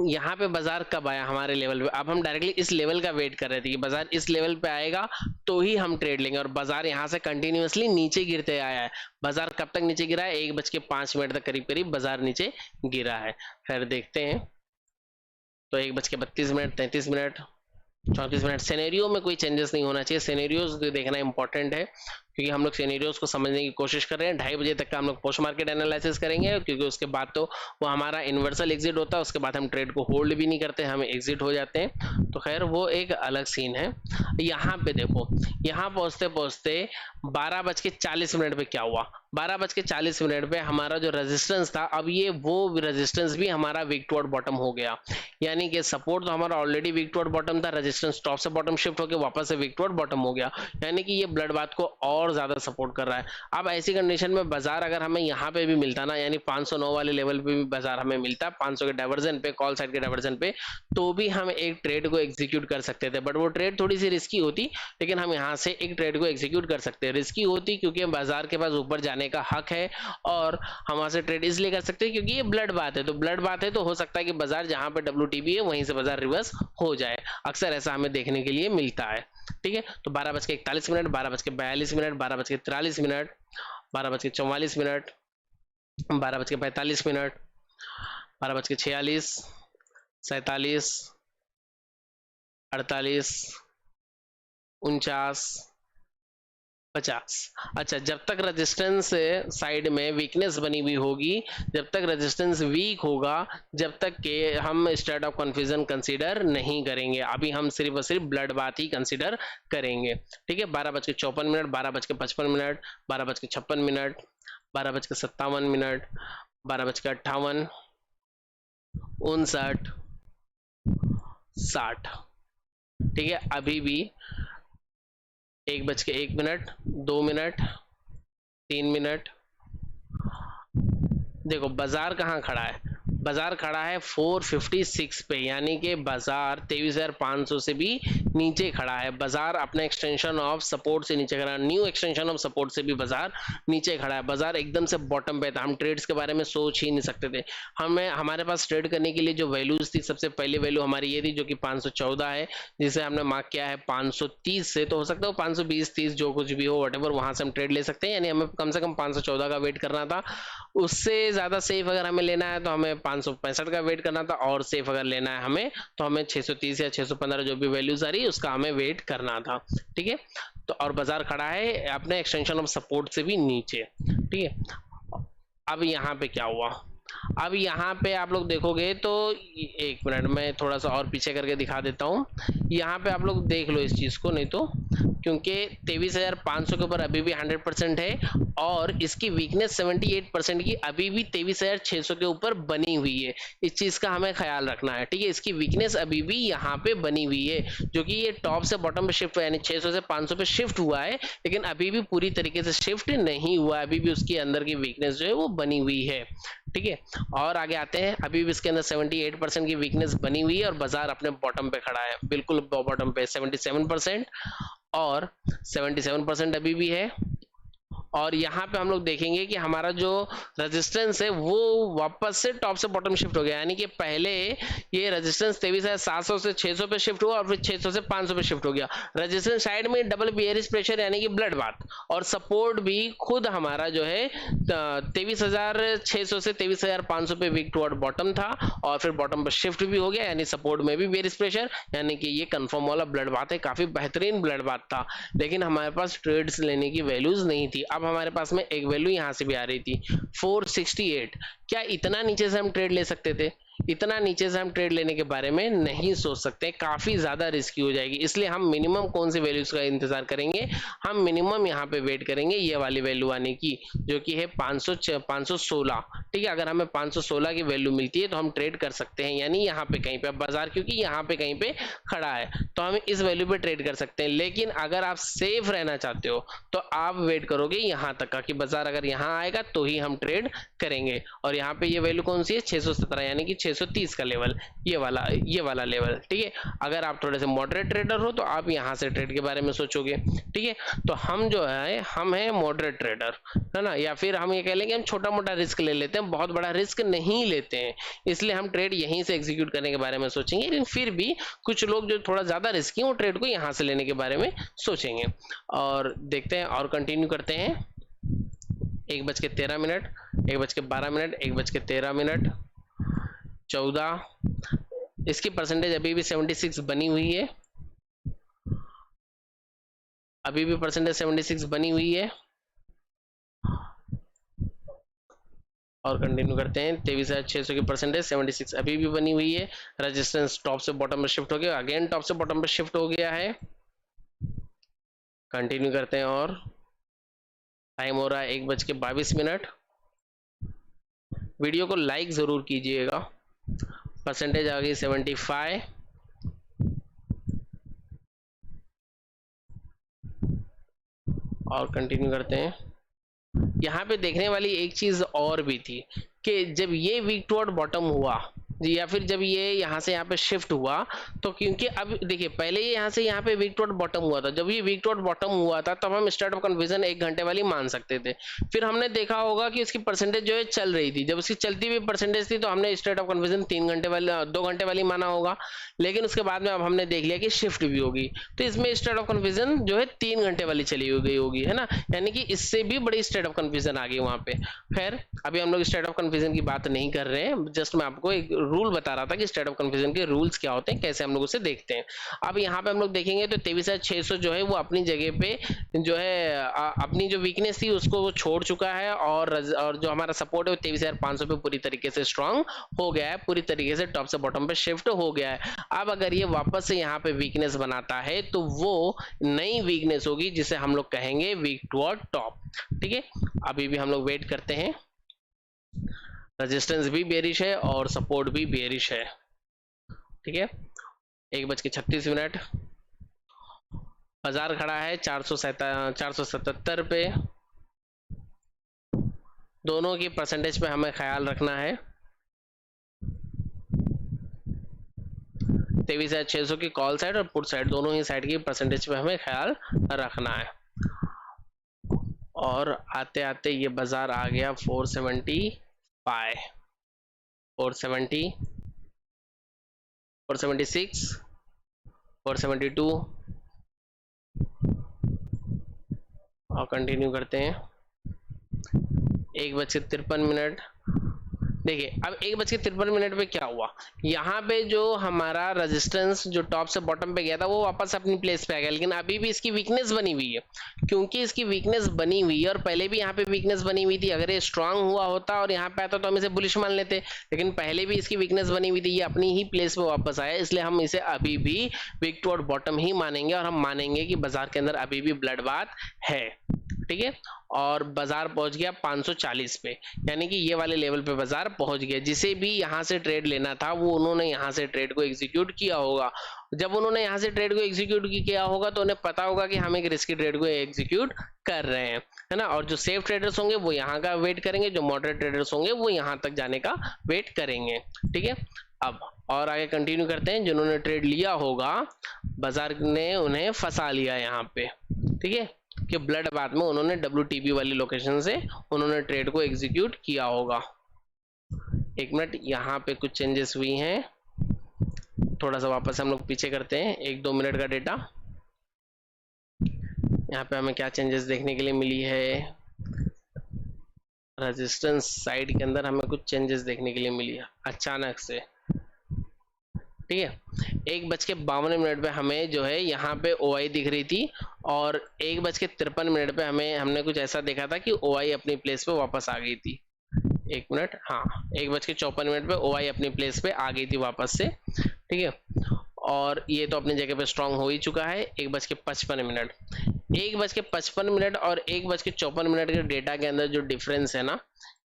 यहाँ पे बाजार कब आया हमारे लेवल पे? अब हम डायरेक्टली इस लेवल का वेट कर रहे थे कि बाजार इस लेवल पे आएगा तो ही हम ट्रेड लेंगे, और बाजार यहाँ से कंटिन्यूअसली नीचे गिरते आया है। बाजार कब तक नीचे गिरा है? 1:05 तक करीब करीब बाजार नीचे गिरा है। फिर देखते हैं, तो 1:32, 33, 34 सिनेरियो में कोई चेंजेस नहीं होना चाहिए। सिनेरियोज देखना इंपॉर्टेंट है, क्योंकि हम लोग सिनेरियोज को समझने की कोशिश कर रहे हैं। 2:30 बजे तक का हम लोग पोस्ट मार्केट एनालिसिस करेंगे, क्योंकि उसके बाद तो वो हमारा इन्वर्सल एग्जिट होता है, उसके बाद हम ट्रेड को होल्ड भी नहीं करते, हम एग्जिट हो जाते हैं। तो खैर वो एक अलग सीन है। यहाँ पे देखो, यहाँ पहुंचते पहुंचते 12:40 पे क्या हुआ? 12:40 पे हमारा जो रेजिस्टेंस था, अब ये वो रेजिस्टेंस भी हमारा वीक टुवर्ड बॉटम हो गया। यानी कि सपोर्ट तो हमारा ऑलरेडी वीक टुवर्ड बॉटम था, रेजिस्टेंस टॉप से बॉटम शिफ्ट होकर वापस से वीक टुवर्ड बॉटम हो गया, यानी कि ये ब्लड बाथ को और ज्यादा सपोर्ट कर रहा है। अब ऐसी कंडीशन में बाजार अगर हमें यहाँ पे भी मिलता ना, यानी 509 वाले लेवल पे भी बाजार हमें मिलता, 500 के डाइवर्जन पे, कॉल साइड के डाइवर्जन पे, तो भी हम एक ट्रेड को एग्जीक्यूट कर सकते थे। बट वो ट्रेड थोड़ी सी रिस्की होती, लेकिन हम यहाँ से एक ट्रेड को एग्जीक्यूट कर सकते हैं। रिस्की होती क्योंकि बाजार के पास ऊपर जाने का हक है, और हम वहां से ट्रेड इसलिए कर सकते हैं क्योंकि ये ब्लड बात है। तो ब्लड बात है तो हो सकता है कि बाजार जहां पे WTB है वहीं से बाजार रिवर्स हो जाए। अक्सर ऐसा हमें देखने के लिए मिलता है। ठीक है, तो 12:41, 12:42, 12:43, 12:44, 12:45, 12:46, 47, 48, 49, 50। अच्छा, जब तक रेजिस्टेंस साइड में वीकनेस बनी हुई होगी, जब तक रेजिस्टेंस वीक होगा, जब तक के हम स्टेट ऑफ कन्फ्यूजन कंसीडर नहीं करेंगे। अभी हम सिर्फ और सिर्फ ब्लड बात ही कंसीडर करेंगे। ठीक है, 12:54, 12:55, 12:56, 12:57, 12:58, 59, 60। ठीक है, अभी भी 1:01, 2 मिनट, 3 मिनट। देखो बाजार कहाँ खड़ा है? बाजार खड़ा है 456 पे, यानी कि बाजार 23,500 से भी नीचे खड़ा है। बाजार अपने एक्सटेंशन ऑफ सपोर्ट से नीचे खड़ा है, न्यू एक्सटेंशन ऑफ सपोर्ट से भी बाजार नीचे खड़ा है। बाजार एकदम से बॉटम पे था, हम ट्रेड्स के बारे में सोच ही नहीं सकते थे। हमारे पास ट्रेड करने के लिए जो वैल्यूज थी, सबसे पहले वैल्यू हमारी ये थी जो कि 514 है, जिसे हमने मार्क किया है 530 से। तो हो सकता है 520, 30 जो कुछ भी हो, वटेवर, वहां से हम ट्रेड ले सकते हैं। यानी हमें कम से कम 514 का वेट करना था। उससे ज्यादा सेफ अगर हमें लेना है तो हमें 565 का वेट करना था, और सेफ अगर लेना है हमें तो हमें 630 या 615 जो भी वैल्यूज आ रही है उसका हमें वेट करना था। ठीक है, तो और बाजार खड़ा है अपने एक्सटेंशन ऑफ सपोर्ट से भी नीचे। ठीक है, अब यहाँ पे क्या हुआ? अब यहाँ पे आप लोग देखोगे तो, एक मिनट मैं थोड़ा सा और पीछे करके दिखा देता हूँ। यहाँ पे आप लोग देख लो इस चीज को, नहीं तो क्योंकि 23,500 के ऊपर अभी भी 100% है, और इसकी वीकनेस 78% की अभी भी 23,600 के ऊपर बनी हुई है। इस चीज का हमें ख्याल रखना है। ठीक है, इसकी वीकनेस अभी भी यहाँ पे बनी हुई है, जो कि ये टॉप से बॉटम पे शिफ्ट हुआ, यानी 600 से 500 पे शिफ्ट हुआ है, लेकिन अभी भी पूरी तरीके से शिफ्ट नहीं हुआ है। अभी भी उसके अंदर की वीकनेस जो है वो बनी हुई है। ठीक है, और आगे आते हैं। अभी भी इसके अंदर 78% की वीकनेस बनी हुई है, और बाजार अपने बॉटम पे खड़ा है, बिल्कुल बॉटम पे 77%, और 77% अभी भी है। और यहाँ पे हम लोग देखेंगे कि हमारा जो रेजिस्टेंस है वो वापस से टॉप से बॉटम शिफ्ट हो गया, यानी कि पहले ये रेजिस्टेंस 23,700 से 600 पे शिफ्ट हुआ, और फिर 600 से 500 पे शिफ्ट हो गया। रेजिस्टेंस साइड में डबल बेयरिश प्रेशर यानी कि ब्लड बाथ, और सपोर्ट भी खुद हमारा जो है 23,600 से 23,500 पे वीक टुवर्ड बॉटम था, और फिर बॉटम पर शिफ्ट भी हो गया, यानी सपोर्ट में भी बेयरिश प्रेशर, यानी कि ये कंफर्म वाला ब्लड बाथ है, काफी बेहतरीन ब्लड बाथ था। लेकिन हमारे पास ट्रेड्स लेने की वैल्यूज नहीं थी। अब हमारे पास में एक वैल्यू यहाँ से भी आ रही थी 468। क्या इतना नीचे से हम ट्रेड ले सकते थे? इतना नीचे से हम ट्रेड लेने के बारे में नहीं सोच सकते, काफ़ी ज़्यादा रिस्की हो जाएगी। इसलिए हम मिनिमम कौन सी वैल्यूज का इंतजार करेंगे, हम मिनिमम यहाँ पे वेट करेंगे ये वाली वैल्यू आने की, जो कि है 516। ठीक है, अगर हमें 516 की वैल्यू मिलती है तो हम ट्रेड कर सकते हैं, यानी यहाँ पे कहीं पे बाजार क्योंकि यहाँ पे कहीं पे खड़ा है तो हम इस वैल्यू पे ट्रेड कर सकते हैं। लेकिन अगर आप सेफ रहना चाहते हो तो आप वेट करोगे यहाँ तक का कि बाजार अगर यहाँ आएगा तो ही हम ट्रेड करेंगे। और यहाँ पे ये वैल्यू कौन सी है, 617, यानी कि 630 का लेवल, ये वाला लेवल। ठीक है, अगर आप थोड़े से मॉडरेट ट्रेडर हो तो आप यहाँ से ट्रेड के बारे में सोचोगे। ठीक है, तो हम जो है हम है मॉडरेट ट्रेडर, है ना, या फिर हम ये कह लेंगे हम छोटा मोटा रिस्क ले लेते हैं, बहुत बड़ा रिस्क नहीं लेते हैं, इसलिए हम ट्रेड यहीं से एग्जीक्यूट करने के बारे में सोचेंगे। लेकिन फिर भी कुछ लोग जो थोड़ा ज्यादा रिस्की हैं वो ट्रेड को यहाँ से लेने के बारे में सोचेंगे। और देखते हैं और कंटिन्यू करते हैं। 1:13, 1:12, 1:13, 14। इसकी परसेंटेज अभी भी 76 बनी हुई है, अभी भी परसेंटेज 76 बनी हुई है। और कंटिन्यू करते हैं। 23,600 की परसेंटेज 76 अभी भी बनी हुई है। रेजिस्टेंस टॉप से बॉटम में शिफ्ट हो गया, अगेन टॉप से बॉटम में शिफ्ट हो गया है। कंटिन्यू करते हैं और टाइम हो रहा है 1:22। वीडियो को लाइक जरूर कीजिएगा। परसेंटेज आ गई 75। और कंटिन्यू करते हैं। यहाँ पे देखने वाली एक चीज और भी थी कि जब ये वीक टुवर्ड बॉटम हुआ या फिर जब ये यहाँ से यहाँ पे शिफ्ट हुआ तो क्योंकि अब देखिए पहले ये यहाँ से यहाँ पे वीक टुवर्ड बॉटम हुआ था, जब ये वीक टुवर्ड बॉटम हुआ था तब हम स्टार्ट ऑफ कन्वर्जन 1 घंटे वाली मान सकते थे। फिर हमने देखा होगा कि इसकी परसेंटेज जो है चल रही थी, जब इसकी चलती हुई परसेंटेज थी तो हमने स्टार्ट ऑफ कन्वर्जन 3 घंटे वाली 2 घंटे वाली माना होगा। लेकिन उसके बाद में अब हमने देख लिया कि शिफ्ट भी होगी तो इसमें स्टार्ट ऑफ कन्वर्जन जो है 3 घंटे वाली चली गई होगी, है ना, यानी कि इससे भी बड़ी स्टेट ऑफ कन्फ्यूजन आ गई वहां पे। खैर अभी हम लोग स्टेट ऑफ कन्फ्यूजन की बात नहीं कर रहे हैं, जस्ट मैं आपको एक रूल बता रहा था कि स्टेट ऑफ कन्फ्यूजन के रूल्स क्या होते हैं, कैसे हम लोग उसे देखते हैं। अब यहाँ पे हम लोग देखेंगे तो 23,600 जो है वो अपनी जगह पे जो है अपनी जो वीकनेस थी उसको वो छोड़ चुका है और जो हमारा सपोर्ट है वो 23,500 पे पूरी तरीके से स्ट्रांग हो गया है, पूरी तरीके से टॉप से बॉटम पे शिफ्ट हो गया है। अब अगर ये वापस से यहाँ पे वीकनेस बनाता है तो वो नई वीकनेस होगी जिसे हम लोग कहेंगे वीक टुवर्ड टॉप। ठीक है, अभी भी हम लोग वेट करते हैं। रेजिस्टेंस भी बेरिश है और सपोर्ट भी बेरिश है। ठीक है, 1:36 बाजार खड़ा है 477 पे। दोनों की परसेंटेज पे हमें ख्याल रखना है। 23,600 की कॉल साइड और पुट साइड दोनों ही साइड की परसेंटेज पे हमें ख्याल रखना है। और आते आते ये बाजार आ गया 475, 470, 476, 472 और कंटिन्यू करते हैं। 1:53। देखिए अब 1:53 पे क्या हुआ, यहाँ पे जो हमारा रेजिस्टेंस जो टॉप से बॉटम पे गया था वो वापस अपनी प्लेस पे आ गया, लेकिन अभी भी इसकी वीकनेस बनी हुई है। क्योंकि इसकी वीकनेस बनी हुई है और पहले भी यहाँ पे वीकनेस बनी हुई थी, अगर ये स्ट्रांग हुआ होता और यहाँ पे आता तो हम इसे बुलिश मान लेते, लेकिन पहले भी इसकी वीकनेस बनी हुई थी, ये अपनी ही प्लेस पे वापस आया, इसलिए हम इसे अभी भी वीक टुवर्ड बॉटम ही मानेंगे और हम मानेंगे कि बाजार के अंदर अभी भी ब्लडबाथ है। ठीक है, और बाजार पहुंच गया 540 पे, यानी कि ये वाले लेवल पे बाजार पहुंच गया। जिसे भी यहाँ से ट्रेड लेना था वो उन्होंने यहाँ से ट्रेड को एग्जीक्यूट किया होगा। जब उन्होंने यहाँ से ट्रेड को एग्जीक्यूट किया होगा तो उन्हें पता होगा कि हम एक रिस्की ट्रेड को एग्जीक्यूट कर रहे हैं, है ना। और जो सेफ ट्रेडर्स होंगे वो यहाँ का वेट करेंगे, जो मॉडरेट ट्रेडर्स होंगे वो यहाँ तक जाने का वेट करेंगे। ठीक है, अब और आगे कंटिन्यू करते हैं। जिन्होंने ट्रेड लिया होगा बाजार ने उन्हें फंसा लिया यहाँ पे, ठीक है, कि ब्लड बाथ में उन्होंने WTB वाली लोकेशन से उन्होंने ट्रेड को एग्जीक्यूट किया होगा। 1 मिनट, यहाँ पे कुछ चेंजेस हुई हैं, थोड़ा सा वापस हम लोग पीछे करते हैं 1-2 मिनट का डेटा। यहाँ पे हमें क्या चेंजेस देखने के लिए मिली है, रेजिस्टेंस साइड के अंदर हमें कुछ चेंजेस देखने के लिए मिली है अचानक से। ठीक है, 1:52 पे हमें जो है यहाँ पे OI दिख रही थी और 1:53 पे हमने कुछ ऐसा देखा था कि OI अपनी प्लेस पे वापस आ गई थी। एक मिनट, हाँ 1:54 पे OI अपनी प्लेस पे आ गई थी वापस से, ठीक है। और ये तो अपनी जगह पे स्ट्रांग हो ही चुका है। 1:55, 1:55 और 1:54 के डेटा के अंदर जो डिफरेंस है ना,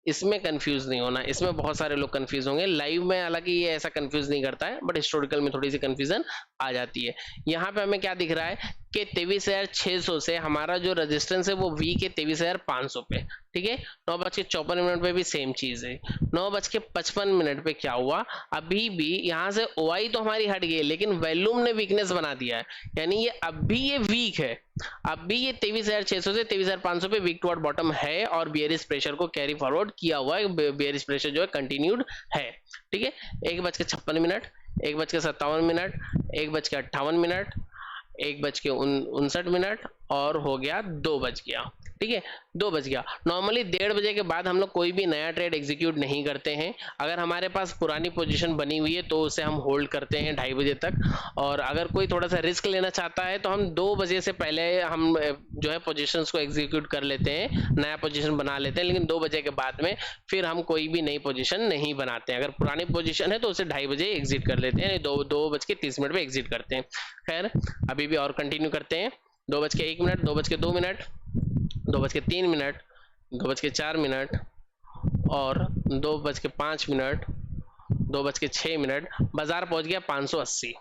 इसमें कंफ्यूज नहीं होना। इसमें बहुत सारे लोग कंफ्यूज होंगे। लाइव में हालांकि ये ऐसा कंफ्यूज नहीं करता है, बट हिस्टोरिकल में थोड़ी सी कंफ्यूजन आ जाती है। यहाँ पे हमें क्या दिख रहा है कि 23,600 से हमारा जो रेजिस्टेंस है वो वी के 23,500 पे, ठीक है। 9:54 पे भी सेम चीज है। 9:55 पे क्या हुआ, अभी भी यहाँ से OI तो हमारी हट गई, लेकिन वॉल्यूम ने वीकनेस बना दिया है, यानी ये अब भी ये वीक है। अब भी ये 23,600 से 23,500 पे वीक टुवर्ड बॉटम है और बियरिश प्रेशर को कैरी फॉरवर्ड किया हुआ है। बियरिश प्रेशर जो है कंटिन्यूड है, ठीक है। 1:56, 1:57, 1:58, 1:59 और हो गया 2 बज गया, ठीक है। 2 बज गया। नॉर्मली 1:30 बजे के बाद हम लोग कोई भी नया ट्रेड एग्जीक्यूट नहीं करते हैं। अगर हमारे पास पुरानी पोजीशन बनी हुई है तो उसे हम होल्ड करते हैं 2:30 बजे तक। और अगर कोई थोड़ा सा रिस्क लेना चाहता है तो हम 2 बजे से पहले हम जो है पोजीशंस को एग्जीक्यूट कर लेते हैं, नया पोजीशन बना लेते हैं। लेकिन 2 बजे के बाद में फिर हम कोई भी नई पोजीशन नहीं बनाते हैं। अगर पुरानी पोजीशन है तो उसे 2:30 बजे एग्जिट कर लेते हैं, 2:30 पे एग्जिट करते हैं। खैर अभी भी और कंटिन्यू करते हैं। 2:01, 2:02, 2:03, 2:04 और 2:05, 2:06। बाजार पहुंच गया 580,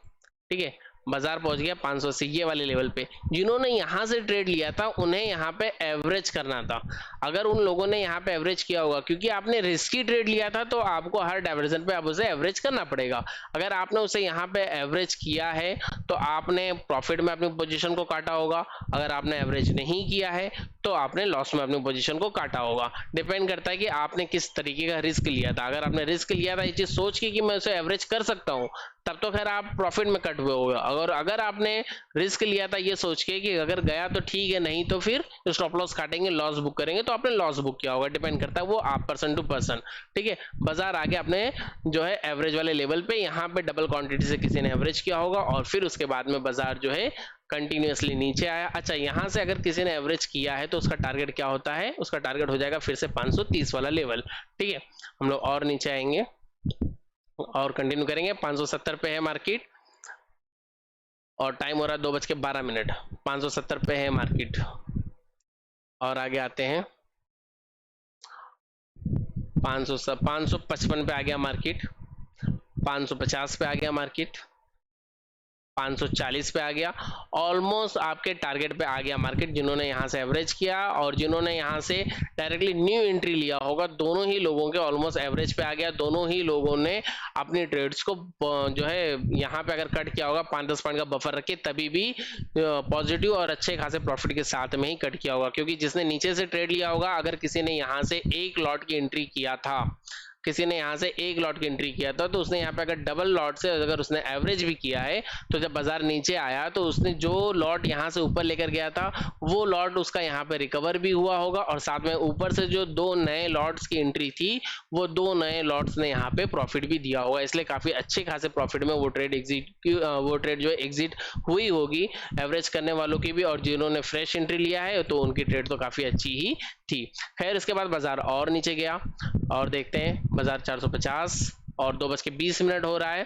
ठीक है। बाजार पहुंच गया 580 ये वाले लेवल पे। जिन्होंने यहां से ट्रेड लिया था उन्हें यहां पे एवरेज करना था। अगर उन लोगों ने यहां पे एवरेज किया होगा, क्योंकि आपने रिस्की ट्रेड लिया था तो आपको हर डायवर्जन पे अब उसे एवरेज करना पड़ेगा। अगर आपने उसे यहां पे एवरेज किया है तो आपने प्रॉफिट में अपनी पोजीशन को काटा होगा। अगर आपने एवरेज नहीं किया है तो आपने लॉस में अपनी पोजीशन को काटा होगा। डिपेंड करता है कि आपने किस तरीके का रिस्क लिया था। अगर आपने रिस्क लिया था ये चीज सोच के कि मैं उसे एवरेज कर सकता हूँ, तब तो खैर आप प्रॉफिट में कट हुए होगा। अगर आपने रिस्क लिया था ये सोच के कि अगर गया तो ठीक है, नहीं तो फिर स्टॉप लॉस काटेंगे, लॉस बुक करेंगे, तो आपने लॉस बुक किया होगा। डिपेंड करता है वो आप पर्सन टू पर्सन, ठीक है। बाजार आगे अपने जो है एवरेज वाले लेवल पे, यहाँ पे डबल क्वांटिटी से किसी ने एवरेज किया होगा और फिर उसके बाद में बाजार जो है कंटिन्यूअसली नीचे आया। अच्छा, यहाँ से अगर किसी ने एवरेज किया है तो उसका टारगेट क्या होता है, उसका टारगेट हो जाएगा फिर से 530 वाला लेवल, ठीक है। हम लोग और नीचे आएंगे और कंटिन्यू करेंगे। 570 पे है मार्केट और टाइम हो रहा है 2:12, 570 पे है मार्केट। और आगे आते हैं 555 पे आ गया मार्केट, 550 पे आ गया मार्केट, 540 पे आ गया। ऑलमोस्ट आपके टारगेट पे आ गया मार्केट। जिन्होंने यहाँ से एवरेज किया और जिन्होंने यहाँ से डायरेक्टली न्यू एंट्री लिया होगा, दोनों ही लोगों के ऑलमोस्ट एवरेज पे आ गया। दोनों ही लोगों ने अपनी ट्रेड्स को जो है यहाँ पे अगर कट किया होगा 5-10 पॉइंट का बफर रख के, तभी भी पॉजिटिव और अच्छे खासे प्रॉफिट के साथ में ही कट किया होगा। क्योंकि जिसने नीचे से ट्रेड लिया होगा, अगर किसी ने यहाँ से एक लॉट की एंट्री किया था, किसी ने यहाँ से एक लॉट की एंट्री किया था, तो उसने यहाँ पे अगर डबल लॉट से अगर उसने एवरेज भी किया है, तो जब बाजार नीचे आया तो उसने जो लॉट यहाँ से ऊपर लेकर गया था वो लॉट उसका यहाँ पे रिकवर भी हुआ होगा। और साथ में ऊपर से जो 2 नए लॉट्स की एंट्री थी, वो 2 नए लॉट्स ने यहाँ पे प्रॉफिट भी दिया होगा। इसलिए काफी अच्छे खासे प्रॉफिट में वो ट्रेड जो है एग्जिट हुई होगी, एवरेज करने वालों की भी और जिन्होंने फ्रेश एंट्री लिया है तो उनकी ट्रेड तो काफी अच्छी ही थी। खैर इसके बाद बाजार और नीचे गया और देखते हैं बाजार 450 और 2:20 हो रहा है।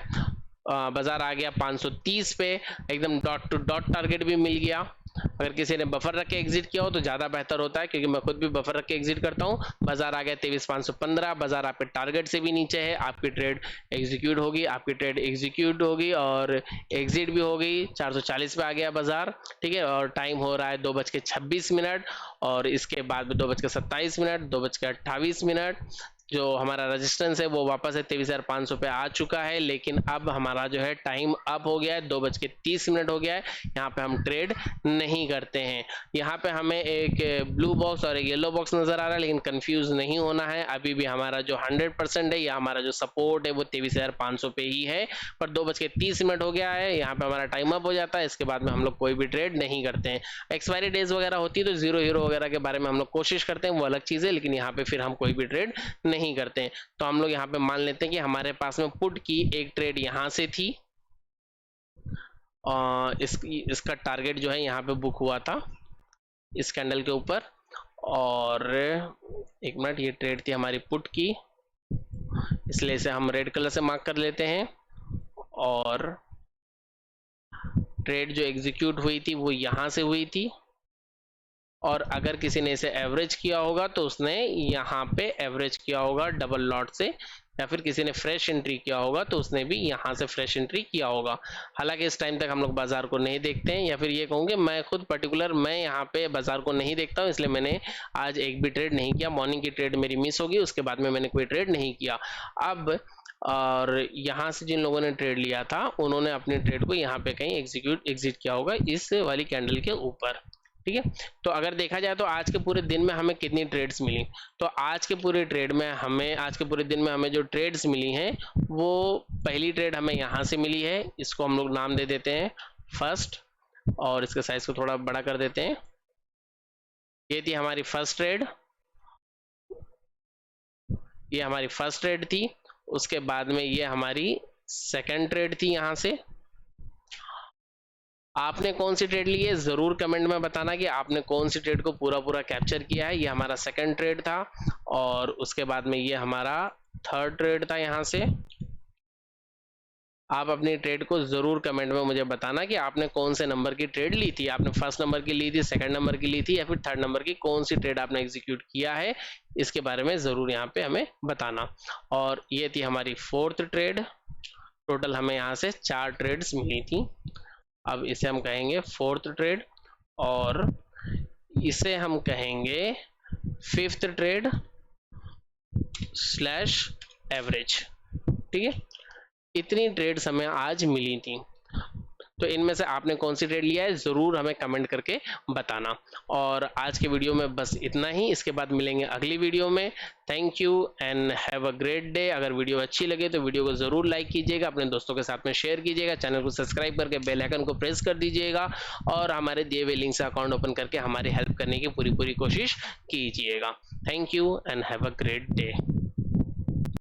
बाजार आ गया 530 पे, एकदम डॉट टू डॉट टारगेट भी मिल गया। अगर किसी ने बफर रख के एग्जिट किया हो तो ज्यादा बेहतर होता है, क्योंकि मैं खुद भी बफर रख के एग्जिट करता हूं। बाजार आ गया 23,515, बाजार आपके टारगेट से भी नीचे है। आपकी ट्रेड एग्जीक्यूट होगी और एग्जिट भी होगी। 440 पे आ गया बाजार, ठीक है। और टाइम हो रहा है 2:26 और इसके बाद 2:27, 2:28। जो हमारा रेजिस्टेंस है वो वापस है 23,500 पे आ चुका है। लेकिन अब हमारा जो है टाइम अप हो गया है, 2:30 हो गया है। यहाँ पे हम ट्रेड नहीं करते हैं। यहाँ पे हमें एक ब्लू बॉक्स और एक येलो बॉक्स नजर आ रहा है, लेकिन कंफ्यूज नहीं होना है। अभी भी हमारा जो 100% है या हमारा जो सपोर्ट है वो 23,500 पे ही है। पर 2:30 हो गया है, यहाँ पे हमारा टाइम अप हो जाता है। इसके बाद में हम लोग कोई भी ट्रेड नहीं करते हैं। एक्सपायरी डेज वगैरह होती है तो जीरो हीरो वगैरह के बारे में हम लोग कोशिश करते हैं, वो अलग चीज है। लेकिन यहाँ पे फिर हम कोई भी ट्रेड नहीं करते हैं। तो हम लोग यहाँ पे मान लेते हैं कि हमारे पास में पुट की एक ट्रेड यहाँ से थी और इसका टारगेट जो है यहाँ पे बुक हुआ था इस कैंडल के ऊपर। और एक मिनट, ये ट्रेड थी हमारी पुट की इसलिए इसे हम रेड कलर से मार्क कर लेते हैं। और ट्रेड जो एग्जीक्यूट हुई थी वो यहाँ से हुई थी, और अगर किसी ने इसे एवरेज किया होगा तो उसने यहाँ पे एवरेज किया होगा डबल लॉट से, या फिर किसी ने फ्रेश एंट्री किया होगा तो उसने भी यहाँ से फ्रेश एंट्री किया होगा। हालांकि इस टाइम तक हम लोग बाजार को नहीं देखते हैं, या फिर ये कहूँगे मैं खुद पर्टिकुलर मैं यहाँ पे बाजार को नहीं देखता हूँ, इसलिए मैंने आज एक भी ट्रेड नहीं किया। मॉर्निंग की ट्रेड मेरी मिस होगी, उसके बाद में मैंने कोई ट्रेड नहीं किया। अब और यहाँ से जिन लोगों ने ट्रेड लिया था उन्होंने अपनी ट्रेड को यहाँ पे कहीं एग्जिट किया होगा इस वाली कैंडल के ऊपर, ठीक है। तो अगर देखा जाए तो आज के पूरे दिन में हमें कितनी ट्रेड्स मिली, तो आज के पूरे दिन में हमें जो ट्रेड्स मिली हैं वो पहली ट्रेड हमें यहाँ से मिली है, इसको हम लोग नाम दे देते हैं फर्स्ट, और इसके साइज को थोड़ा बड़ा कर देते हैं। ये थी हमारी फर्स्ट ट्रेड, ये हमारी फर्स्ट ट्रेड थी। उसके बाद में ये हमारी सेकंड ट्रेड थी। यहाँ से आपने कौन सी ट्रेड ली है जरूर कमेंट में बताना कि आपने कौन सी ट्रेड को पूरा कैप्चर किया है। ये हमारा सेकंड ट्रेड था, और उसके बाद में ये हमारा थर्ड ट्रेड था। यहाँ से आप अपनी ट्रेड को जरूर कमेंट में मुझे बताना कि आपने कौन से नंबर की ट्रेड ली थी, आपने फर्स्ट नंबर की ली थी, सेकंड नंबर की ली थी, या फिर थर्ड नंबर की कौन सी ट्रेड आपने एग्जीक्यूट किया है, इसके बारे में जरूर यहाँ पे हमें बताना। और ये थी हमारी फोर्थ ट्रेड, टोटल हमें यहाँ से 4 ट्रेड्स मिली थी। अब इसे हम कहेंगे फोर्थ ट्रेड, और इसे हम कहेंगे फिफ्थ ट्रेड स्लैश एवरेज, ठीक है। इतनी ट्रेड्स हमें आज मिली थी। तो इनमें से आपने कौन सी ट्रेड लिया है जरूर हमें कमेंट करके बताना। और आज के वीडियो में बस इतना ही, इसके बाद मिलेंगे अगली वीडियो में। Thank you and have a great day. अगर वीडियो अच्छी लगे तो वीडियो को जरूर लाइक कीजिएगा, अपने दोस्तों के साथ में शेयर कीजिएगा, चैनल को सब्सक्राइब करके बेल आइकन को प्रेस कर दीजिएगा, और हमारे दिए हुए लिंक से अकाउंट ओपन करके हमारी हेल्प करने की पूरी कोशिश कीजिएगा। Thank you and have a great day.